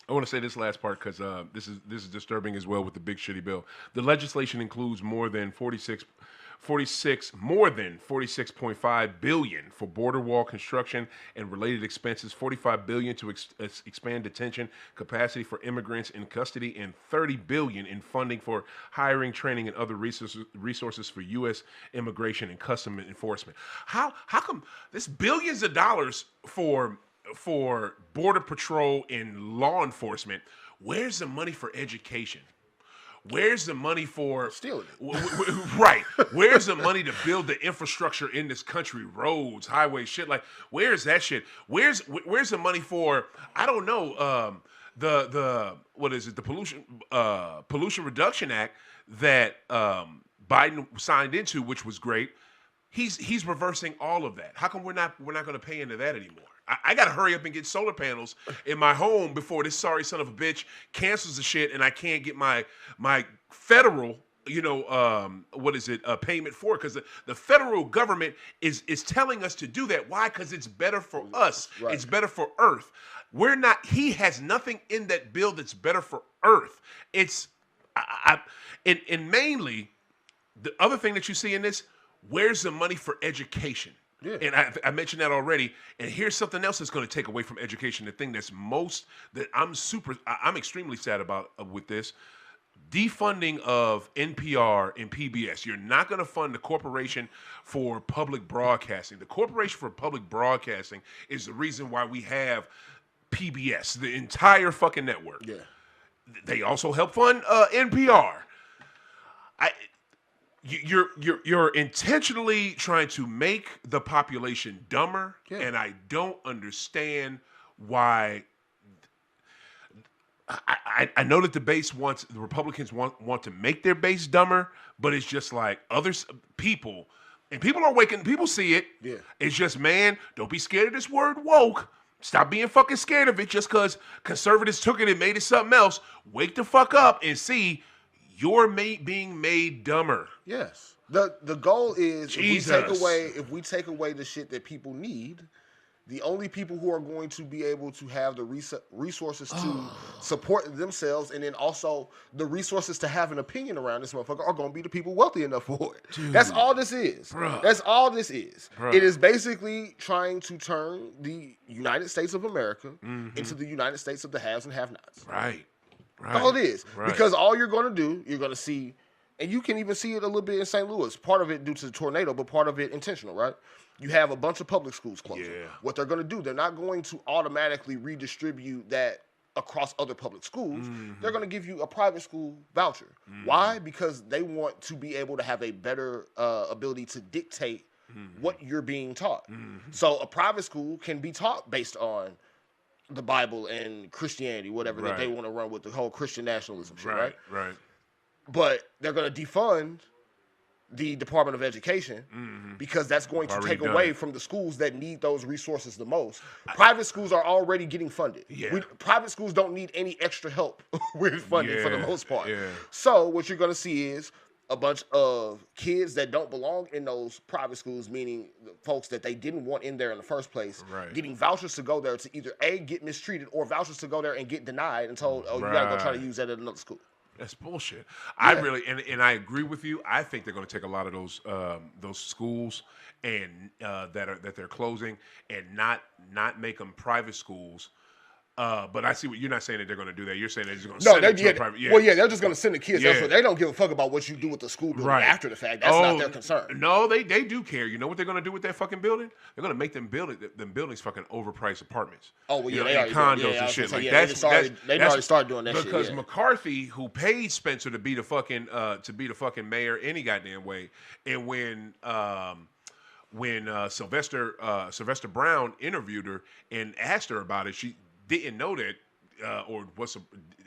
I want to say this last part because this is disturbing as well with the big shitty bill. The legislation includes more than 46.5 billion for border wall construction and related expenses, 45 billion to expand detention capacity for immigrants in custody, and 30 billion in funding for hiring, training, and other resources for U.S. immigration and customs enforcement. How come this billions of dollars for Border Patrol and law enforcement? Where's the money for education? Where's the money for stealing it? Right. Where's the money to build the infrastructure in this country? Roads, highways, shit like. Where's that shit? Where's the money for? I don't know. The what is it? The Pollution Reduction Act that Biden signed into, which was great. He's reversing all of that. How come we're not going to pay into that anymore? I got to hurry up and get solar panels in my home before this sorry son of a bitch cancels the shit and I can't get my federal, payment for it, because the federal government is telling us to do that. Why? Because it's better for us. Right. It's better for Earth. He has nothing in that bill that's better for Earth. And mainly, the other thing that you see in this, where's the money for education? Yeah. And I mentioned that already. And here's something else that's going to take away from education. The thing I'm extremely sad about with this, defunding of NPR and PBS. You're not going to fund the Corporation for Public Broadcasting. The Corporation for Public Broadcasting is the reason why we have PBS, the entire fucking network. Yeah. They also help fund NPR. You're intentionally trying to make the population dumber, and I don't understand why. I know that the Republicans want to make their base dumber, but it's just like people are waking. People see it. Yeah. It's just, man, don't be scared of this word woke. Stop being fucking scared of it just because conservatives took it and made it something else. Wake the fuck up and see. You're being made dumber. Yes. The goal is if we take away the shit that people need, the only people who are going to be able to have the resources to support themselves, and then also the resources to have an opinion around this motherfucker, are going to be the people wealthy enough for it. Dude. That's all this is. Bruh. That's all this is. Bruh. It is basically trying to turn the United States of America into the United States of the haves and have-nots. Right. Right. All it is. Right. Because all you're going to do, you're going to see, and you can even see it a little bit in St. Louis. Part of it due to the tornado, but part of it intentional, right? You have a bunch of public schools closing. Yeah. What they're going to do, they're not going to automatically redistribute that across other public schools. They're going to give you a private school voucher. Why? Because they want to be able to have a better ability to dictate what you're being taught. So a private school can be taught based on the Bible and Christianity, whatever that they want to run with the whole Christian nationalism shit, right? Right. but they're going to defund the Department of Education because that's going to take away from the schools that need those resources the most. Private schools are already getting funded. Yeah. Private schools don't need any extra help with funding for the most part. Yeah. So what you're going to see is a bunch of kids that don't belong in those private schools, meaning the folks that they didn't want in there in the first place, getting vouchers to go there to either A, get mistreated, or vouchers to go there and get denied and told, oh, you got to go try to use that at another school. That's bullshit. I really and I agree with you. I think they're going to take a lot of those schools and that they're closing and not make them private schools. But I see what you're not saying that they're going to do that. You're saying they're just going to send them to a private. Yeah. Well, yeah, they're just going to send the kids. Yeah. They don't give a fuck about what you do with the school building after the fact. That's not their concern. No, they do care. You know what they're going to do with that fucking building? They're going to make them buildings fucking overpriced apartments. Oh, well, yeah, they are condos and shit. Like that's already started doing that shit. Because McCarthy, who paid Spencer to be the fucking mayor any goddamn way, and when Sylvester Brown interviewed her and asked her about it, she didn't know that,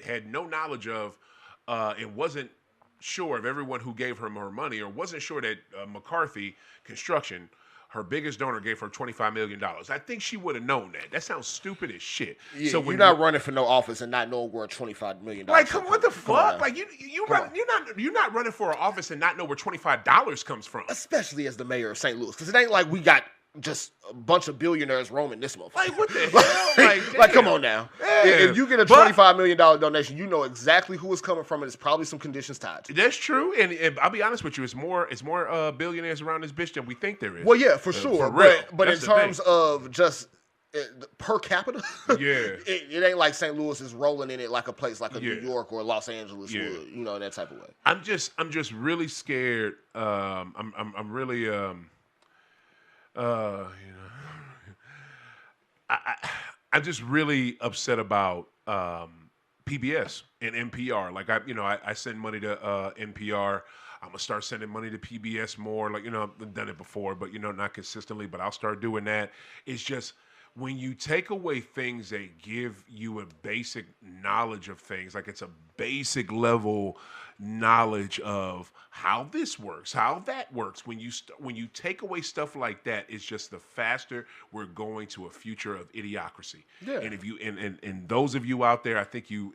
had no knowledge of, and wasn't sure of everyone who gave her more money, or wasn't sure that McCarthy Construction, her biggest donor, gave her $25 million. I think she would have known that. That sounds stupid as shit. Yeah, so when you're not running for no office and not knowing where $25 million. Like, come on, what the fuck? Like, you're not running for an office and not know where $25 comes from. Especially as the mayor of St. Louis, because it ain't like we got just a bunch of billionaires roaming this motherfucker. Like, what the hell? Like, come on now. Yeah. If you get a $25 million donation, you know exactly who it's coming from, and it's probably some conditions tied to it. That's true, and I'll be honest with you, it's more billionaires around this bitch than we think there is. Well, yeah, for sure. For real. But in terms of just per capita, it ain't like St. Louis is rolling in it like a place like a New York or Los Angeles would, you know, that type of way. I'm just really scared. I'm really I'm just really upset about PBS and NPR. Like I send money to NPR. I'm gonna start sending money to PBS more. Like, I've done it before, but not consistently. But I'll start doing that. It's just when you take away things that give you a basic knowledge of things, like it's a basic level knowledge of how this works, how that works. When you take away stuff like that, it's just the faster we're going to a future of idiocracy. Yeah. And if you and those of you out there, I think you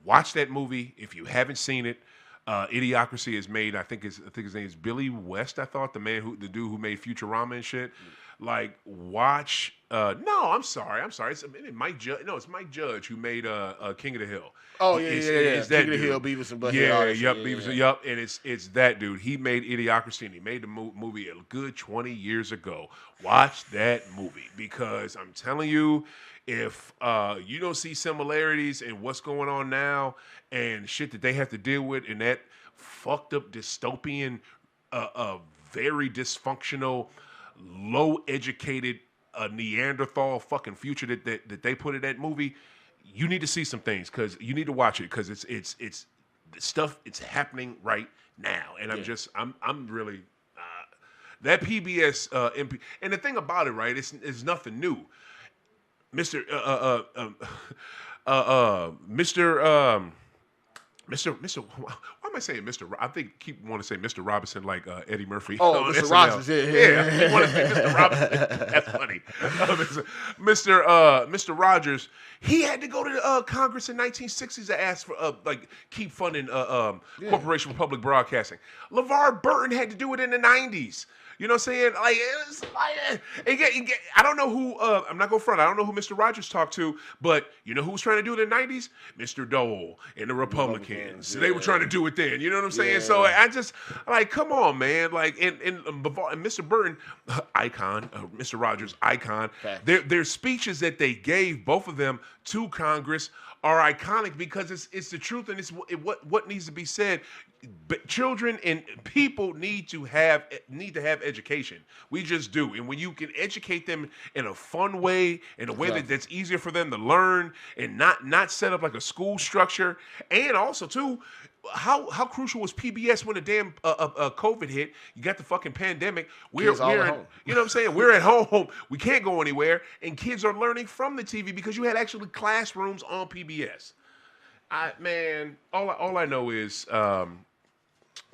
watch that movie if you haven't seen it. Idiocracy is made. I think his name is Billy West. I thought the dude who made Futurama and shit. Like, watch. No, I'm sorry. It's Mike Judge. No, it's Mike Judge who made King of the Hill. Oh yeah. It's that King of the Hill, Beavis and Butthead. Yep. And it's that dude. He made Idiocracy, and he made the movie a good 20 years ago. Watch that movie, because I'm telling you, if you don't see similarities in what's going on now and shit that they have to deal with in that fucked up dystopian, very dysfunctional, low-educated Neanderthal fucking future that they put in that movie, you need to see some things, because you need to watch it, because it's stuff. It's happening right now, and I'm really that PBS MP. And the thing about it, right? It's nothing new. Mr. Why am I saying Mr. I think keep want to say Mr. Robinson like Eddie Murphy. Oh, Mr. Rogers, yeah. I want to say Mr. Robinson. That's funny. Mr. Rogers, he had to go to Congress in 1960s to ask for keep funding Corporation for Public Broadcasting. LeVar Burton had to do it in the 90s. You know what I'm saying? Like, it's like, I don't know who, I'm not going to front, I don't know who Mr. Rogers talked to, but you know who was trying to do it in the 90s? Mr. Dole and the Republicans. They were trying to do it then. You know what I'm saying? So I just, like, come on, man. Like, and Mr. Burton, icon, Mr. Rogers, icon. Their speeches that they gave, both of them, to Congress are iconic, because it's the truth, and it's what needs to be said. But children and people need to have education. We just do. And when you can educate them in a fun way, in a way that's easier for them to learn, and not set up like a school structure, and also too, how crucial was PBS when the damn COVID hit? You got the fucking pandemic. We're at home. You know what I'm saying? We're at home. We can't go anywhere, and kids are learning from the TV because you had actually classrooms on PBS. All I know is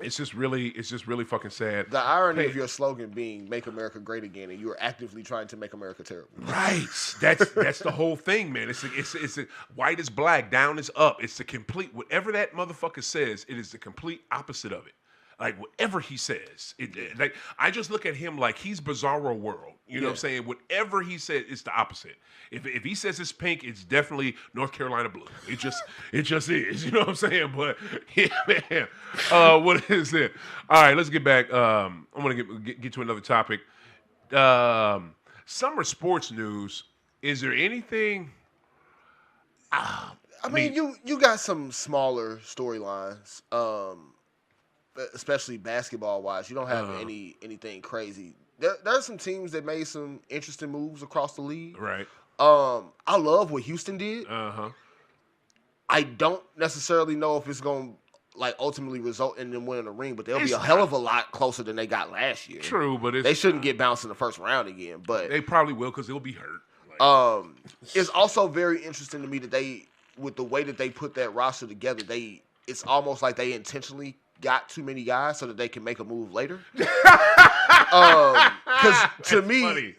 it's just really fucking sad. The irony of your slogan being "Make America Great Again," and you are actively trying to make America terrible. Right. That's the whole thing, man. It's white is black, down is up. It's the complete whatever that motherfucker says. It is the complete opposite of it. Like whatever he says, like I just look at him like he's Bizarro World. You know what I'm saying? Whatever he says, it's the opposite. If he says it's pink, it's definitely North Carolina blue. It just is. You know what I'm saying? But yeah, man. What is it? All right, let's get back. I'm gonna get to another topic. Summer sports news. Is there anything? I mean, you got some smaller storylines. Especially basketball wise, you don't have anything crazy. There's some teams that made some interesting moves across the league. Right. I love what Houston did. I don't necessarily know if it's going to like ultimately result in them winning the ring, but they'll be a hell of a lot closer than they got last year. True, but they shouldn't get bounced in the first round again. But they probably will because they'll be hurt. It's also very interesting to me that with the way that they put that roster together, it's almost like they intentionally got too many guys so that they can make a move later. Because to me,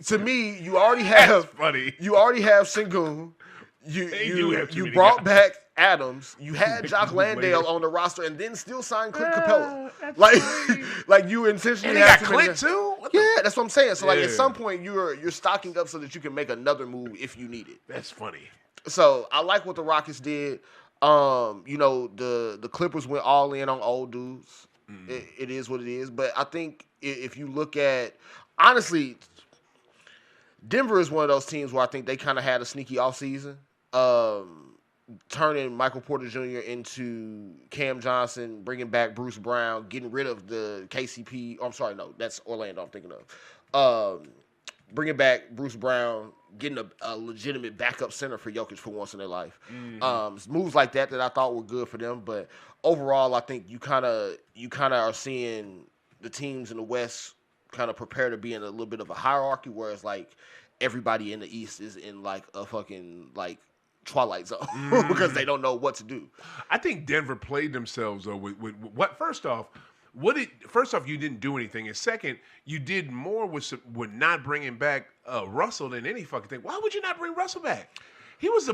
you already have Sengun. You brought back Adams. You had Jock Landale on the roster, and then still signed Clint Capella. Like you intentionally got Clint too. Yeah, that's what I'm saying. So at some point you're stocking up so that you can make another move if you need it. That's funny. So I like what the Rockets did. The Clippers went all in on old dudes. It is what it is. But I think if you look at, honestly, Denver is one of those teams where I think they kind of had a sneaky offseason. Turning Michael Porter Jr. into Cam Johnson, bringing back Bruce Brown, getting rid of the KCP. Oh, I'm sorry, no, that's Orlando I'm thinking of. Bringing back Bruce Brown, getting a legitimate backup center for Jokic for once in their life. Moves like that I thought were good for them. But overall, I think you kind of are seeing the teams in the West kind of prepare to be in a little bit of a hierarchy, whereas like everybody in the East is in like a fucking like Twilight Zone because they don't know what to do. I think Denver played themselves though with what. First off, you didn't do anything, and second, you did more with not bringing back Russell than any fucking thing. Why would you not bring Russell back? He was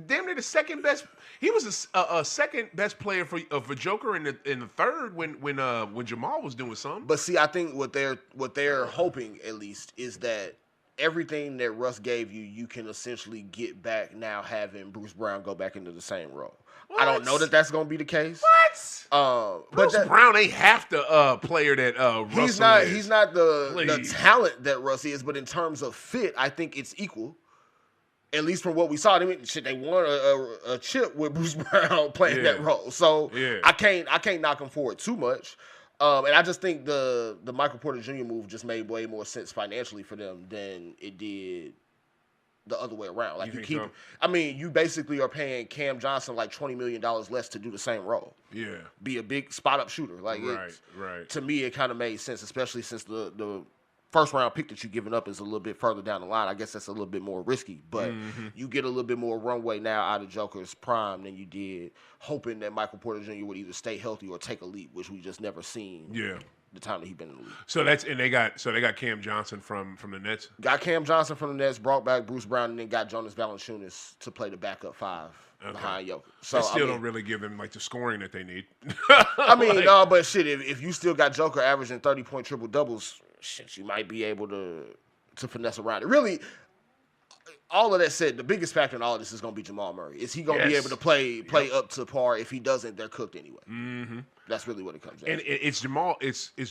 damn near the second best. He was a second best player for Joker in the third when Jamal was doing something. But see, I think what they're hoping at least is that everything that Russ gave you, you can essentially get back now having Bruce Brown go back into the same role. What? I don't know that that's going to be the case. What? Bruce Brown ain't half the player that Russell is. He's not the talent that Russ is, but in terms of fit, I think it's equal. At least from what we saw, they won a chip with Bruce Brown playing that role. So I can't knock him for it too much. And I just think the Michael Porter Jr. move just made way more sense financially for them than it did the other way around. Like you basically are paying Cam Johnson like $20 million less to do the same role. Yeah, be a big spot up shooter. Like right. To me, it kind of made sense, especially since the first round pick that you're giving up is a little bit further down the line. I guess that's a little bit more risky, but you get a little bit more runway now out of Joker's prime than you did hoping that Michael Porter Jr. would either stay healthy or take a leap, which we just never seen. Yeah. The time that he's been in the league. So they got Cam Johnson from the Nets. Got Cam Johnson from the Nets, brought back Bruce Brown, and then got Jonas Valanciunas to play the backup five behind Jokic. So they still don't really give them like the scoring that they need. But shit, if you still got Joker averaging 30-point triple doubles, shit, you might be able to finesse around it. Really, all of that said, the biggest factor in all of this is going to be Jamal Murray. Is he going to be able to play up to par? If he doesn't, they're cooked anyway. Mm-hmm. That's really what it comes down to. And it's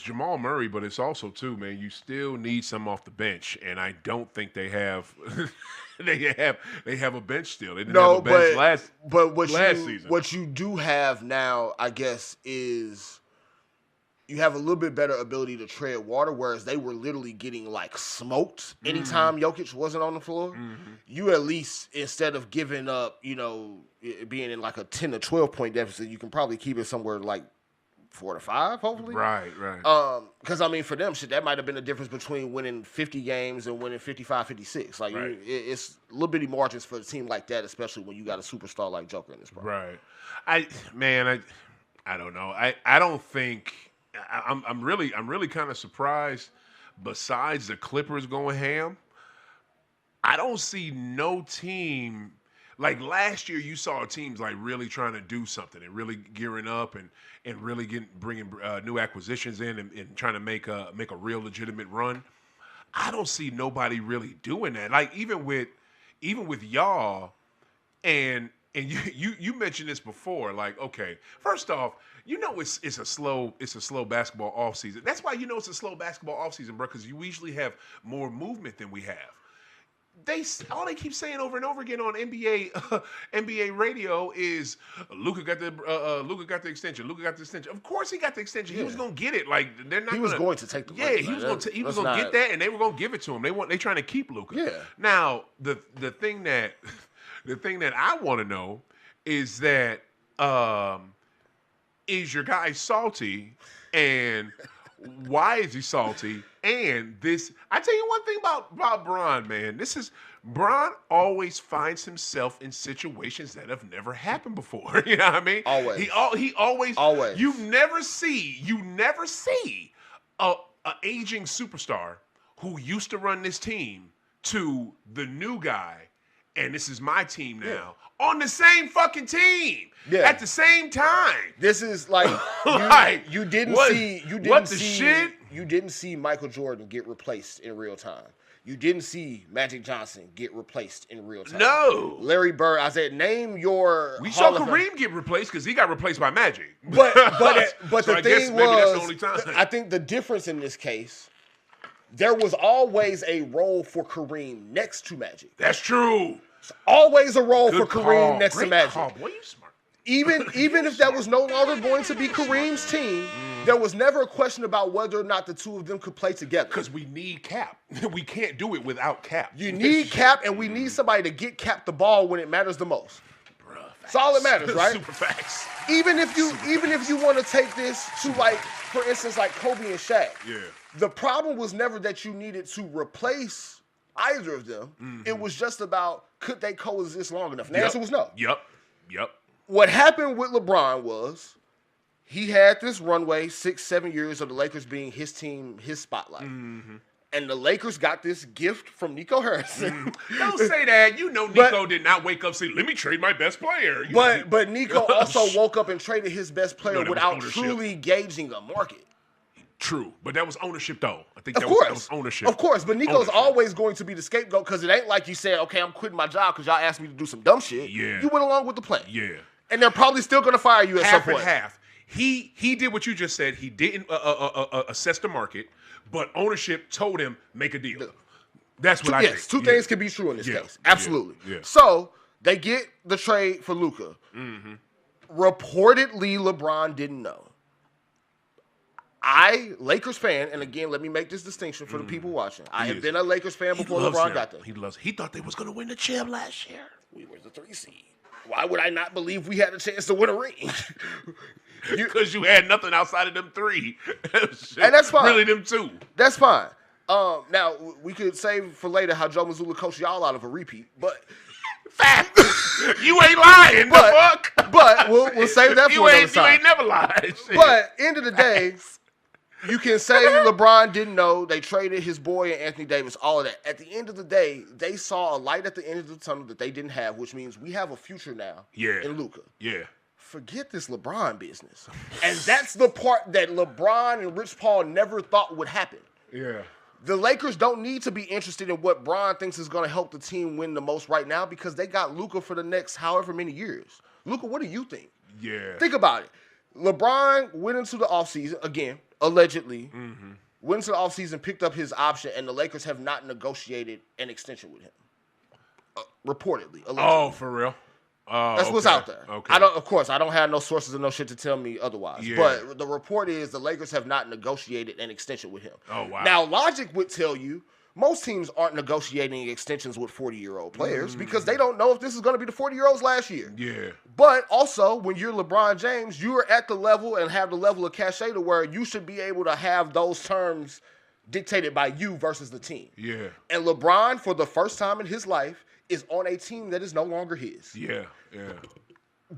Jamal Murray, but it's also too, man. You still need some off the bench, and I don't think they have. they have a bench still. They didn't have a bench last season. What you do have now, I guess, is you have a little bit better ability to tread water, whereas they were literally getting like smoked anytime Jokic wasn't on the floor. Mm-hmm. You at least, instead of giving up, being in like a 10 to 12 point deficit, you can probably keep it somewhere like 4 to 5, hopefully. Right. Because, I mean, for them, shit, that might have been the difference between winning 50 games and winning 55, 56. Like, Right. It's little bitty margins for a team like that, especially when you got a superstar like Joker in this prime. Right. I don't know. I don't think I'm really kind of surprised. Besides the Clippers going ham, I don't see no team like last year. You saw teams like really trying to do something and really gearing up and really bringing new acquisitions in and trying to make a real legitimate run. I don't see nobody really doing that. Like even with y'all and you mentioned this before. Like, okay, first off, it's a slow basketball offseason. That's why it's a slow basketball offseason, bro, because you usually have more movement than we have. All they keep saying over and over again on NBA radio is Luka got the extension. Luka got the extension. Of course he got the extension. Yeah. He was gonna get it. Like they're not. He was going to take the money. Yeah, he was gonna get that, and they were gonna give it to him. They trying to keep Luka. Yeah. Now the thing that I want to know is that is your guy salty, and why is he salty? And I tell you one thing about Bron, man. Bron always finds himself in situations that have never happened before. You know what I mean? Always. He always. Always. You never see a aging superstar who used to run this team to the new guy, and this is my team now, on the same fucking team at the same time. This is like you didn't see Michael Jordan get replaced in real time. You didn't see Magic Johnson get replaced in real time. No. Larry Bird, I said, name your. We saw Kareem get replaced because he got replaced by Magic. But so the I guess thing maybe was, that's the only time. I think the difference in this case, there was always a role for Kareem next to Magic. That's true. Always a role Good for call. Kareem next Great to Magic. Call. Boy, you smart. Even if that was no longer going to be Kareem's team, there was never a question about whether or not the two of them could play together. Because we need Cap. We can't do it without Cap. You need Cap, and we need somebody to get Cap the ball when it matters the most. Bruh, That's all that matters, right? Super facts. Even if you want to take this to, like, for instance, like Kobe and Shaq. Yeah. The problem was never that you needed to replace either of them. Mm-hmm. It was just about, could they coexist long enough? And the answer was no. Yep. What happened with LeBron was he had this runway, 6-7 years of the Lakers being his team, his spotlight. Mm-hmm. And the Lakers got this gift from Nico Harrison. Don't say that. Nico did not wake up saying, let me trade my best player. But Nico also woke up and traded his best player without truly gauging a market. True, but that was ownership, though. I think that was ownership. Of course, but Nico's always going to be the scapegoat because it ain't like you said, okay, I'm quitting my job because y'all asked me to do some dumb shit. Yeah. You went along with the plan. Yeah. And they're probably still going to fire you at some point. Half and half. He did what you just said. He didn't assess the market, but ownership told him, make a deal. That's what I think. Yes, two things can be true in this case. Absolutely. Yeah. So, they get the trade for Luka. Mm-hmm. Reportedly, LeBron didn't know. Lakers fan, and again, let me make this distinction for the people watching. I have been a Lakers fan before LeBron got there. He thought they was going to win the chip last year. We were the 3 seed. Why would I not believe we had a chance to win a ring? Because you had nothing outside of them 3. And that's fine. Really, them 2. That's fine. Now, we could save for later how Joe Mazzulla coached y'all out of a repeat, but... Fact! You ain't lying, the fuck! But we'll save that for another time. You ain't never lied. But, end of the day... You can say LeBron didn't know. They traded his boy and Anthony Davis, all of that. At the end of the day, they saw a light at the end of the tunnel that they didn't have, which means we have a future now in Luka. Yeah. Forget this LeBron business. And that's the part that LeBron and Rich Paul never thought would happen. Yeah. The Lakers don't need to be interested in what Bron thinks is going to help the team win the most right now because they got Luka for the next however many years. Luka, what do you think? Yeah. Think about it. LeBron went into the offseason, again, allegedly, went into the offseason, picked up his option, and the Lakers have not negotiated an extension with him. Reportedly. Allegedly. Oh, for real? That's what's out there. Okay. I don't have no sources or no shit to tell me otherwise. Yeah. But the report is the Lakers have not negotiated an extension with him. Oh, wow. Now, logic would tell you, most teams aren't negotiating extensions with 40-year-old players because they don't know if this is going to be the 40-year-olds last year. Yeah. But also, when you're LeBron James, you are at the level and have the level of cachet to where you should be able to have those terms dictated by you versus the team. Yeah. And LeBron, for the first time in his life, is on a team that is no longer his. Yeah. Yeah.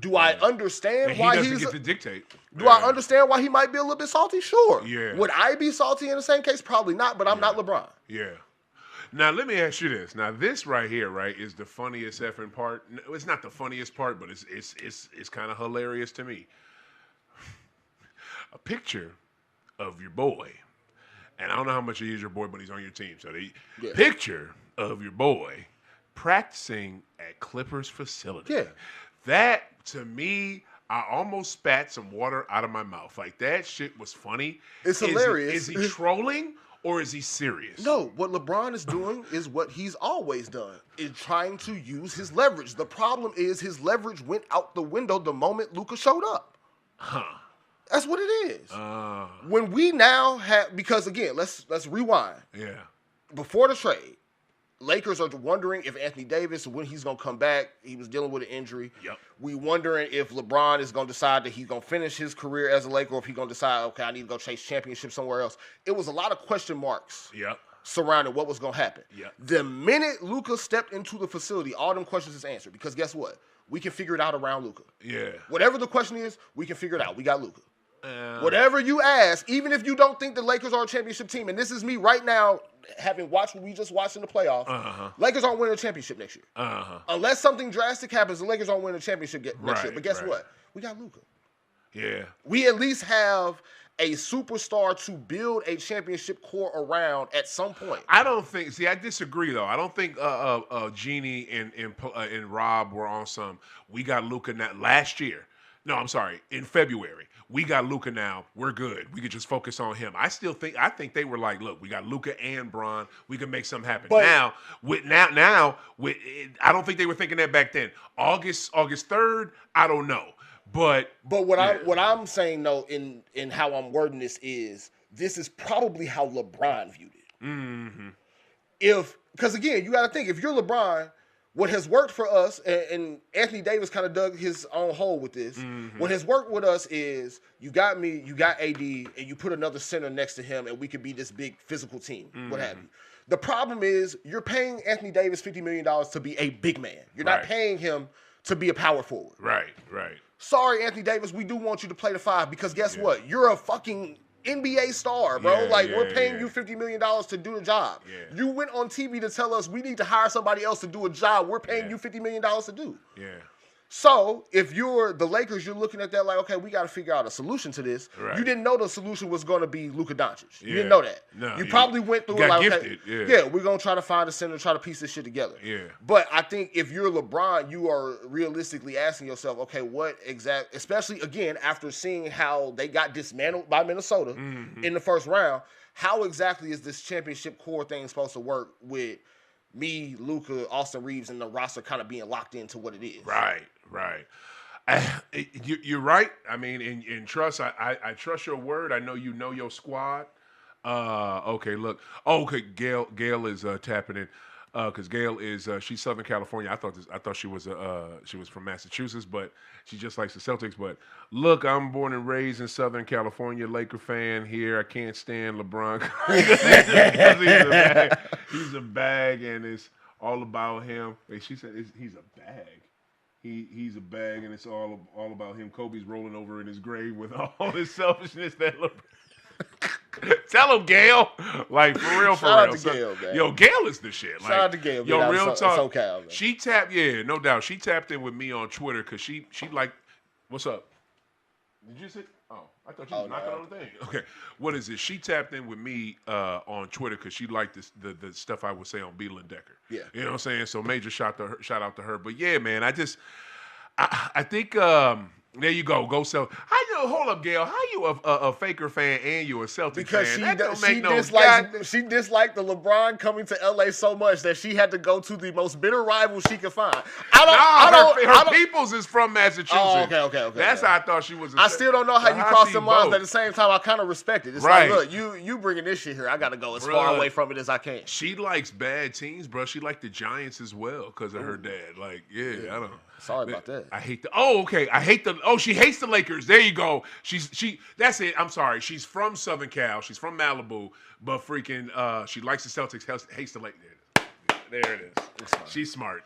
Do I understand And why he doesn't he's get to dictate. Do I understand why he might be a little bit salty? Sure. Yeah. Would I be salty in the same case? Probably not, but I'm not LeBron. Yeah. Now, let me ask you this. Now, this right here, right, is the funniest effing part. It's not the funniest part, but it's kind of hilarious to me. A picture of your boy, and I don't know how much he is your boy, but he's on your team. So the picture of your boy practicing at Clippers facility. Yeah. That, to me, I almost spat some water out of my mouth. Like, that shit was funny. It's hilarious. Is he trolling or is he serious? No, what LeBron is doing is what he's always done, is trying to use his leverage. The problem is his leverage went out the window the moment Luka showed up. Huh. That's what it is. When we now have, because again, let's rewind. Yeah. Before the trade, Lakers are wondering if Anthony Davis, when he's going to come back. He was dealing with an injury. Yep. We wondering if LeBron is going to decide that he's going to finish his career as a Laker, or if he's going to decide, okay, I need to go chase championship somewhere else. It was a lot of question marks surrounding what was going to happen. Yep. The minute Luka stepped into the facility, all them questions is answered. Because guess what? We can figure it out around Luka. Yeah. Whatever the question is, we can figure it out. We got Luka. Whatever you ask, even if you don't think the Lakers are a championship team, and this is me right now, having watched what we just watched in the playoffs, Lakers aren't winning a championship next year. Unless something drastic happens, the Lakers aren't winning a championship next year. But guess what? We got Luka. Yeah. We at least have a superstar to build a championship core around at some point. I don't think. See, I disagree though. I don't think Jeannie and Rob were on some. We got Luka now last year. No, I'm sorry. In February, we got Luka now. We're good. We could just focus on him. I think they were like, look, we got Luka and Bron. We can make something happen. But now, I don't think they were thinking that back then. August 3rd, I don't know. But what I'm saying though, in how I'm wording this is probably how LeBron viewed it. Mm-hmm. Because again, you got to think, if you're LeBron, what has worked for us, and Anthony Davis kind of dug his own hole with this. Mm-hmm. What has worked with us is you got me, you got AD, and you put another center next to him, and we could be this big physical team, what have you. The problem is you're paying Anthony Davis $50 million to be a big man. You're not paying him to be a power forward. Right. Sorry, Anthony Davis, we do want you to play the 5 because guess what? You're a fucking NBA star, bro. We're paying you $50 million to do the job. Yeah. You went on TV to tell us we need to hire somebody else to do a job we're paying you $50 million to do. Yeah. So if you're the Lakers, you're looking at that like, okay, we got to figure out a solution to this. Right. You didn't know the solution was going to be Luka Doncic. You didn't know that. No, you probably went through got like, gifted. okay, we're going to try to find a center, try to piece this shit together. Yeah. But I think if you're LeBron, you are realistically asking yourself, okay, especially again, after seeing how they got dismantled by Minnesota in the first round, how exactly is this championship core thing supposed to work with me, Luka, Austin Reeves, and the roster kind of being locked into what it is? Right. You're right. I mean, in trust, I trust your word. I know you know your squad. Okay, look. Okay, Gail is tapping in. Because Gail is she's Southern California. I thought she was from Massachusetts, but she just likes the Celtics. But look, I'm born and raised in Southern California, Laker fan here. I can't stand LeBron because he's a bag, and it's all about him. Wait, she said he's a bag. He's a bag, and it's all about him. Kobe's rolling over in his grave with all his selfishness that tell him, Gail. Like, for real, Shout out to Gail, man. Yo, Gail is the shit. Like, shout out to Gail. Yo, man. real talk. SoCal, man. She tapped, no doubt. She tapped in with me on Twitter because she like, what's up? Did you say? Oh, I thought you was knocking on the thing. Okay, what is it? She tapped in with me on Twitter because she liked the stuff I would say on Beetle and Decker. Yeah, you know what I'm saying. So major shout out to her. But yeah, man, I think There you go. Go sell. How you? Hold up, Gail. How you a Faker fan and you a Celtics Because fan? That don't she make no she disliked the LeBron coming to LA so much that she had to go to the most bitter rival she could find. Her peoples is from Massachusetts. Oh, okay. That's how I thought she was. I still don't know how you cross the lines, but at the same time, I kind of respect it. It's like, look, you bringing this shit here. I got to go as far away from it as I can. She likes bad teams, bro. She liked the Giants as well because of her dad. Like, I don't. Sorry about that. I hate the. Oh, okay. I hate the. Oh, she hates the Lakers. There you go. She. That's it. I'm sorry. She's from Southern Cal. She's from Malibu, but freaking. She likes the Celtics. Hates the Lakers. There it is. She's smart.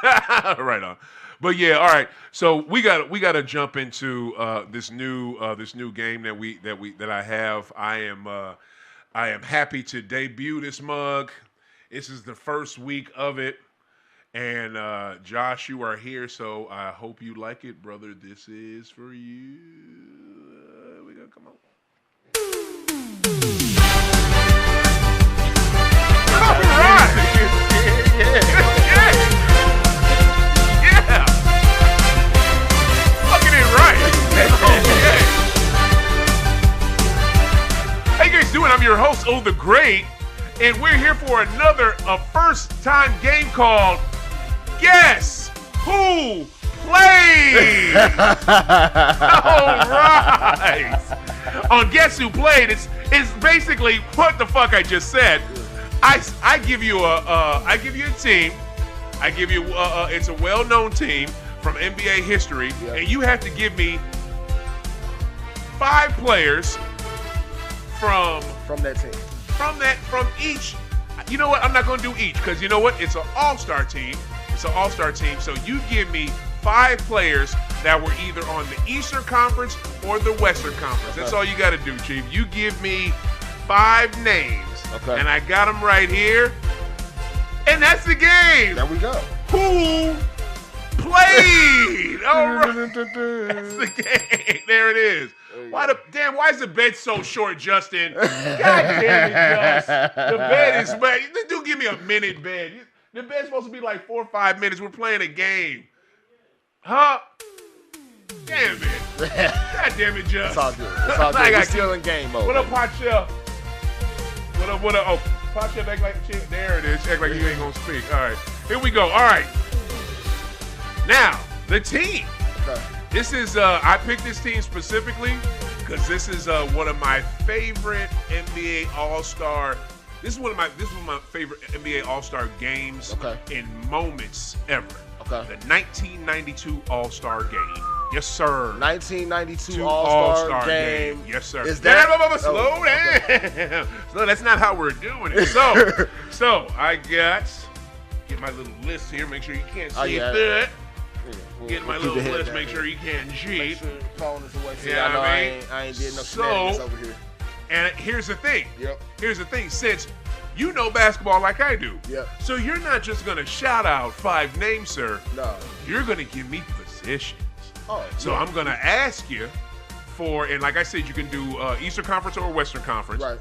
Right on. But yeah, all right. So we got to jump into this new game that I have. I am happy to debut this mug. This is the first week of it. And Josh, you are here, so I hope you like it, brother. This is for you. We gotta come on. All right. Yeah. Fucking it right. How you guys doing? I'm your host, ThaGreat, and we're here for a first-time game called Guess Who Played? All right. On Guess Who Played, it's basically what the fuck I just said. I give you a team. I give you it's a well-known team from NBA history, and you have to give me 5 players from that team. From each. You know what? I'm not going to do each because you know what? It's an all-star team. So you give me 5 players that were either on the Eastern Conference or the Western Conference. That's all you got to do, Chief. You give me 5 names. Okay. And I got them right here. And that's the game. There we go. Who played? All right. That's the game. There it is. Why is the bed so short, Justin? God damn it, Just. The bed is bad. Dude, give me a minute bed. The bed's supposed to be like 4 or 5 minutes. We're playing a game. Huh? Damn it. God damn it, Just. It's all good. We're still in game mode. What up, Pot Chef? What up? Oh, Pot Chef act like a chick. There it is. Act like you ain't going to speak. All right. Here we go. All right. Now, the team. Okay. This is, I picked this team specifically because this is one of my favorite NBA All-Star. This is one of my favorite NBA All-Star games in moments ever. Okay. The 1992 All-Star game. Yes, sir. 1992 All-Star game. Yes, sir. Is that slow down? So that's not how we're doing it. So I get my little list here. Make sure you can't see it. Get my little list. Make sure you can't cheat. Make sure the phone is away. Yeah, I ain't did no shenanigans over here. And here's the thing. Here's the thing. Since you know basketball like I do, so you're not just gonna shout out 5 names, sir. No. You're gonna give me positions. Oh. So I'm gonna ask you for, and like I said, you can do Eastern Conference or Western Conference. Right.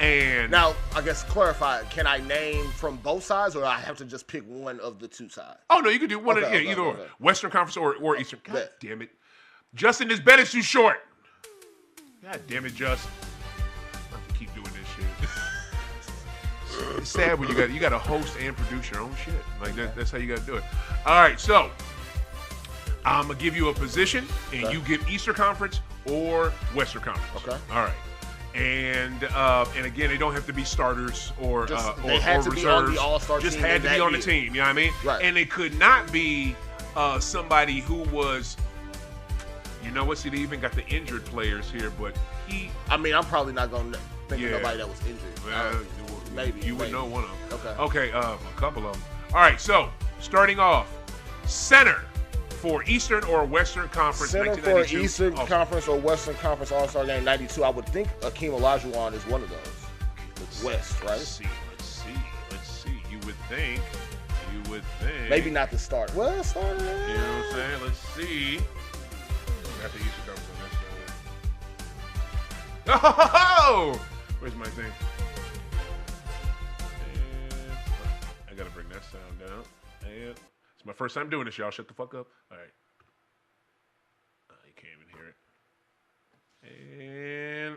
And now, I guess clarify. Can I name from both sides, or I have to just pick one of the 2 sides? Oh no, you can do one of either or. Western Conference or Eastern. God damn it, Justin, this bed is too short. God damn it, Justin. I have to keep doing this shit. It's sad when you got to host and produce your own shit. Like that's how you got to do it. All right, so I'm gonna give you a position, and you give Eastern Conference or Western Conference. Okay. All right. And again, they don't have to be starters or they had to reserves. Be on the All-Star just team had to be on the team. You know what I mean? Right. And it could not be somebody who was. You know what? See, they even got the injured players here, but I'm probably not gonna think of nobody that was injured. Well, maybe you would know one of them. Okay. A couple of them. All right. So starting off, center for Eastern or Western Conference. Center for Eastern Conference or Western Conference All-Star Game 92. I would think Akeem Olajuwon is one of those. West, right? Let's see. You would think. Maybe not the starter. Well, starter. You know what I'm saying? Let's see. Got the Eastern Conference on this side. Oh! Where's my thing? And I gotta bring that sound down. And it's my first time doing this, y'all. Shut the fuck up. All right. And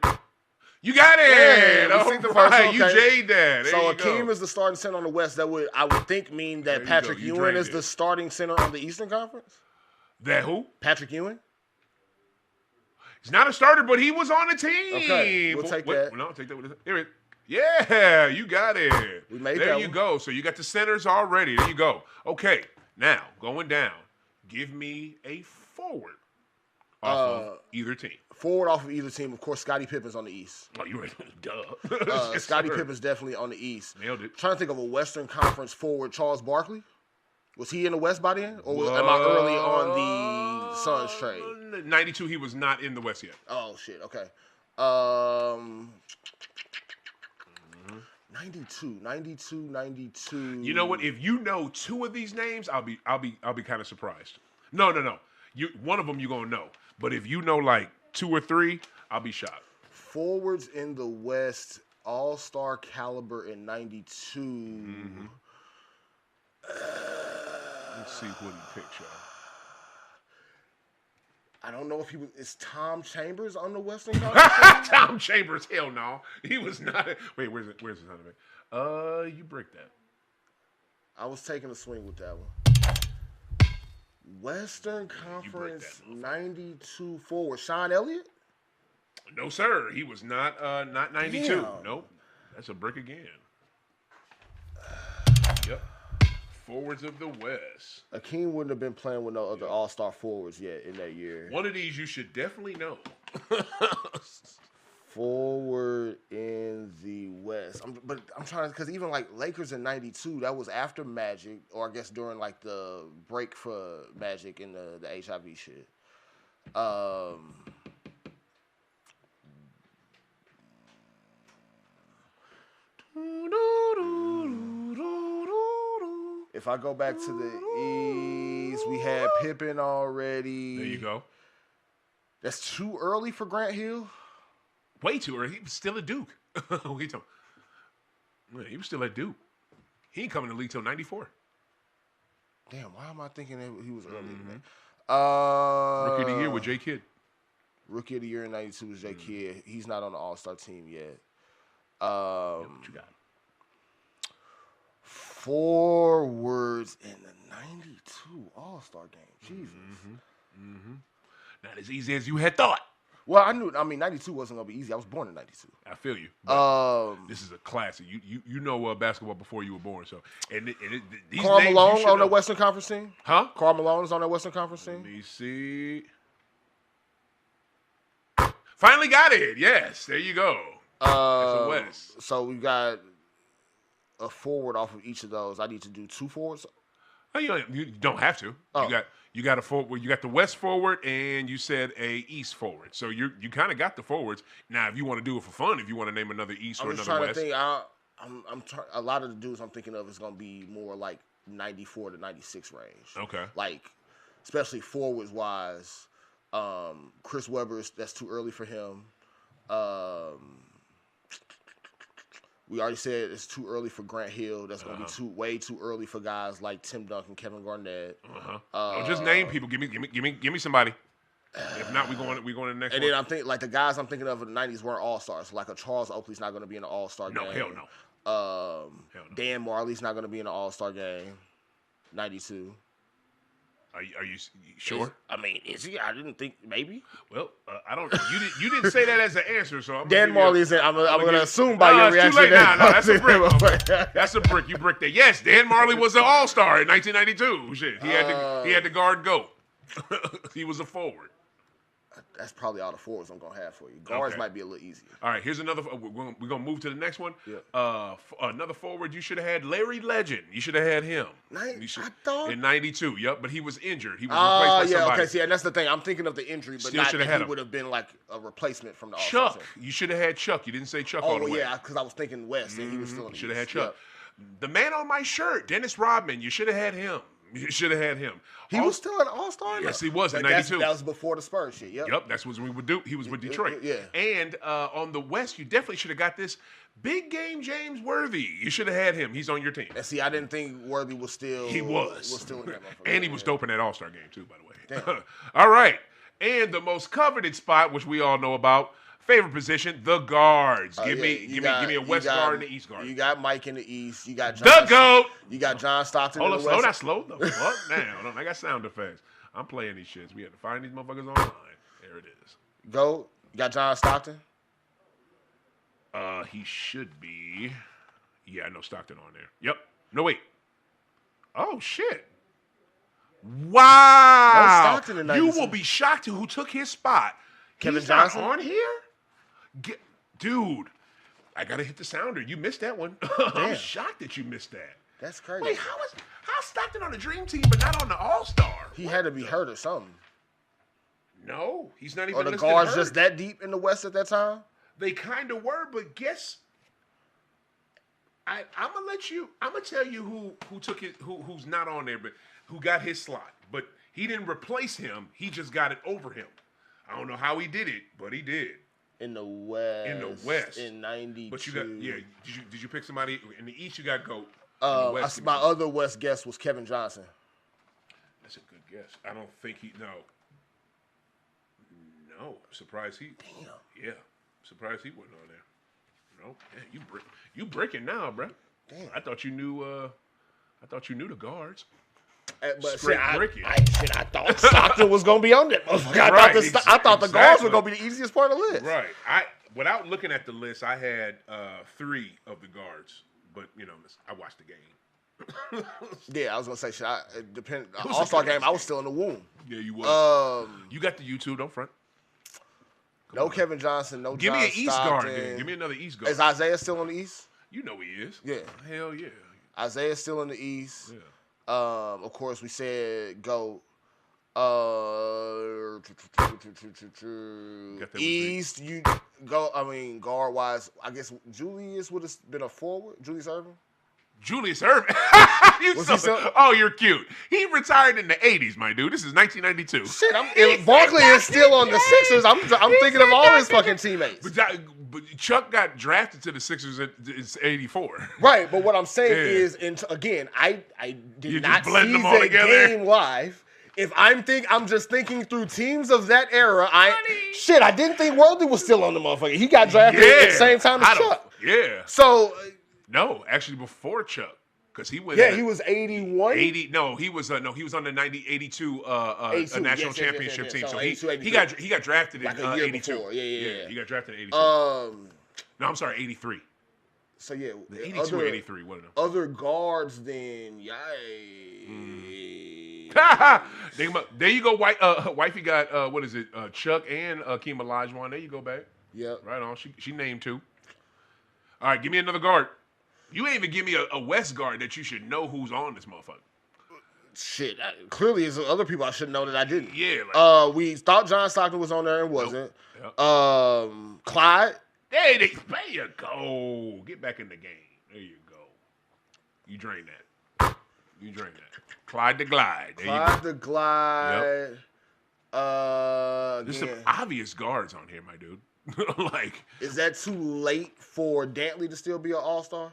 you got it. Yeah, All we the right, first one, you okay. jade that. There So you Akeem go. is the starting center on the West. That would, I would think, mean that There you Patrick go. You Ewing drained is it. the starting center on the Eastern Conference. That who? Patrick Ewing. He's not a starter, but he was on the team. Okay, we'll take that. No, take that. Here it. Yeah, you got it. We made there that you one. go. So you got the centers already. There you go. Okay, now going down. Give me a forward off of either team. Forward off of either team, of course. Scottie Pippen's on the East. Oh, you ready? Duh. Yes, Scottie sir. Pippen's definitely on the East. Nailed it. Trying to think of a Western Conference forward. Charles Barkley. Was he in the West by then, or am I early on the Suns trade? 92. He was not in the West yet. Oh shit. Okay. 92. You know what? If you know two of these names, I'll be kind of surprised. No. One of them you're gonna know. But if you know like two or three, I'll be shocked. Forwards in the West, all-star caliber in 92. Mm-hmm. Let's see what he picked, y'all. I don't know if he was. Is Tom Chambers on the Western Conference? Tom Chambers, hell no. He was not. Wait, where's the son of it? You break that. I was taking a swing with that one. Western Conference 92 forward. Sean Elliott? No, sir. He was not 92. Damn. Nope. That's a brick again. Yep. Forwards of the West. Akeem wouldn't have been playing with no other all-star forwards yet in that year. One of these you should definitely know. Forward in the West. But I'm trying to, because even like Lakers in 92, that was after Magic, or I guess during like the break for Magic and the HIV shit. If I go back to the East, we had Pippen already. There you go. That's too early for Grant Hill. Way too early. He was still at Duke. He was still at Duke. He ain't coming to the league till 94. Damn, why am I thinking that he was early? Rookie of the year with J. Kidd. Rookie of the year in 92 was J. Kidd. He's not on the All-Star team yet. What you got? Forwards in the 92 All-Star game. Jesus. Not as easy as you had thought. Well, I knew. I mean, 92 wasn't gonna be easy. I was born in 92. I feel you. But this is a classic. You know basketball before you were born. So these Karl names Malone you should on the know. Western Conference team. Huh? Karl Malone is on that Western Conference team. Let me see. Finally got it. Yes, there you go. That's a West. So we got a forward off of each of those. I need to do two forwards. Oh, you don't have to. Oh. You got a forward. You got the West forward, and you said a East forward. So you kind of got the forwards. Now, if you want to do it for fun, if you want to name another East or I'm just another trying West, to think. A lot of the dudes I'm thinking of is gonna be more like 94 to 96 range. Okay. Like, especially forwards wise. Chris Webber, that's too early for him. We already said it's too early for Grant Hill. That's going to be way too early for guys like Tim Duncan, Kevin Garnett. Just name people. Give me somebody. If not, we going to the next And one. then I'm thinking like the guys I'm thinking of in the 90s weren't all stars. Like a Charles Oakley's not going to be in an all-star game. No, hell no. Hell no. Dan Marley's not going to be in an all-star game. 92. Are you sure? Is he? I didn't think maybe. Well, I don't. You didn't say that as an answer, so I'm Dan Marley's in. I'm going to assume by your it's reaction. too late now. No, that's a brick. Okay. That's a brick. You bricked that. Yes, Dan Marley was an all-star in 1992. Shit, he had to guard GOAT. He was a forward. That's probably all the forwards I'm gonna have for you. Guards Okay. might be a little easier. All right, here's another. We're gonna move to the next one. Yeah. Another forward. You should have had Larry Legend. You should have had him. I thought in '92. Yep, but he was injured. He was replaced by somebody. Okay. See, and that's the thing. I'm thinking of the injury, but Still not shoulda that had he him. would have been like a replacement from the All-Star Chuck. team. You should have had Chuck. You didn't say Chuck all the way. Yeah, because I was thinking West, and he was still in the Should have had East. Chuck. The man on my shirt, Dennis Rodman. You should have had him. You should have had him. He was still an All-Star. Yes, he was in But '92. That was before the Spurs shit. Yep. Yep, that's what we would do. He was with Detroit. Yeah. And on the West, you definitely should have got this big game James Worthy. You should have had him. He's on your team. And see, I didn't think Worthy was still. He was. still in that motherfucker. And he was dope in that All-Star game too, by the way. Damn. All right. And the most coveted spot, which we all know about, favorite position, the guards. Give me a West guard and an East guard. You got Mike in the East. You got the GOAT. You got John Stockton Hold in on, the West. not slow. The fuck now. Hold on, I got sound effects. I'm playing these shits. We have to find these motherfuckers online. There it is. GOAT. You got John Stockton. He should be. Yeah, I know Stockton on there. Yep. No, wait. Oh, shit. Wow. No Stockton in you 96. will be shocked who took his spot. Kevin He's Johnson? not on here? Dude, I got to hit the sounder. You missed that one. I'm shocked that you missed that. That's crazy. Wait, how's Stockton on the Dream Team but not on the All-Star? He had to be hurt or something. No, he's not even Or the listed guards hurt. just that deep in the West at that time? They kind of were, but guess I'm gonna tell you who took it, who's not on there, but who got his slot. But he didn't replace him. He just got it over him. I don't know how he did it, but he did. In the West. In 92. But you got Did you pick somebody in the East? You got GOAT. My other West guess was Kevin Johnson. That's a good guess. I don't think No, I'm surprised he. Damn. Yeah, surprised he wasn't on there. No, yeah, you breaking now, bro. Damn. I thought you knew. I thought you knew the guards. But Straight breaking. I thought Stockton was gonna be on there. I thought the guards were gonna be the easiest part of the list. Right. Without looking at the list, I had 3 of the guards, but I watched the game. Yeah, I was gonna say All-Star game. I was still in the womb. Yeah, you was. You got the YouTube. Don't front. No Kevin Johnson. No. Give John me an East Stockton. guard. Then. Give me another East guard. Is Isaiah still on the East? You know he is. Yeah. Hell yeah. Isaiah's still in the East. Yeah. Of course, we said GOAT. East, you go. I mean, guard wise, I guess Julius would have been a forward. Julius Erving. Julius Erving. You're cute. He retired in the 80s, my dude. This is 1992. Shit, if Barkley is still on the Sixers, I'm thinking of all his fucking teammates. But Chuck got drafted to the Sixers in 84. Right, but what I'm saying is, again, I did not see the game live. If I'm just thinking through teams of that era. I didn't think Worthy was still on the motherfucker. He got drafted at the same time as Chuck. Yeah. So no, actually before Chuck, because he went. Yeah, he was 81. 80. No, he was on the 82 national championship team. So he got drafted like in a year 82. Before. Yeah. He got drafted in 82. No, I'm sorry, 83. So yeah, the 82 or 83, one of them. Other guards, then There you go, wifey got what is it? Chuck and Akeem Olajuwon. There you go, babe. Yep. Right on. She named 2. All right, give me another guard. You ain't even give me a West guard that you should know who's on this motherfucker. Shit, clearly there's other people I should know that I didn't. Yeah. We thought John Stockton was on there and wasn't. Nope. Yep. Clyde. There you go. Get back in the game. There you go. You drain that. Clyde the Glide. Clyde the Glide. Yep. There's some obvious guards on here, my dude. Is that too late for Dantley to still be an All-Star?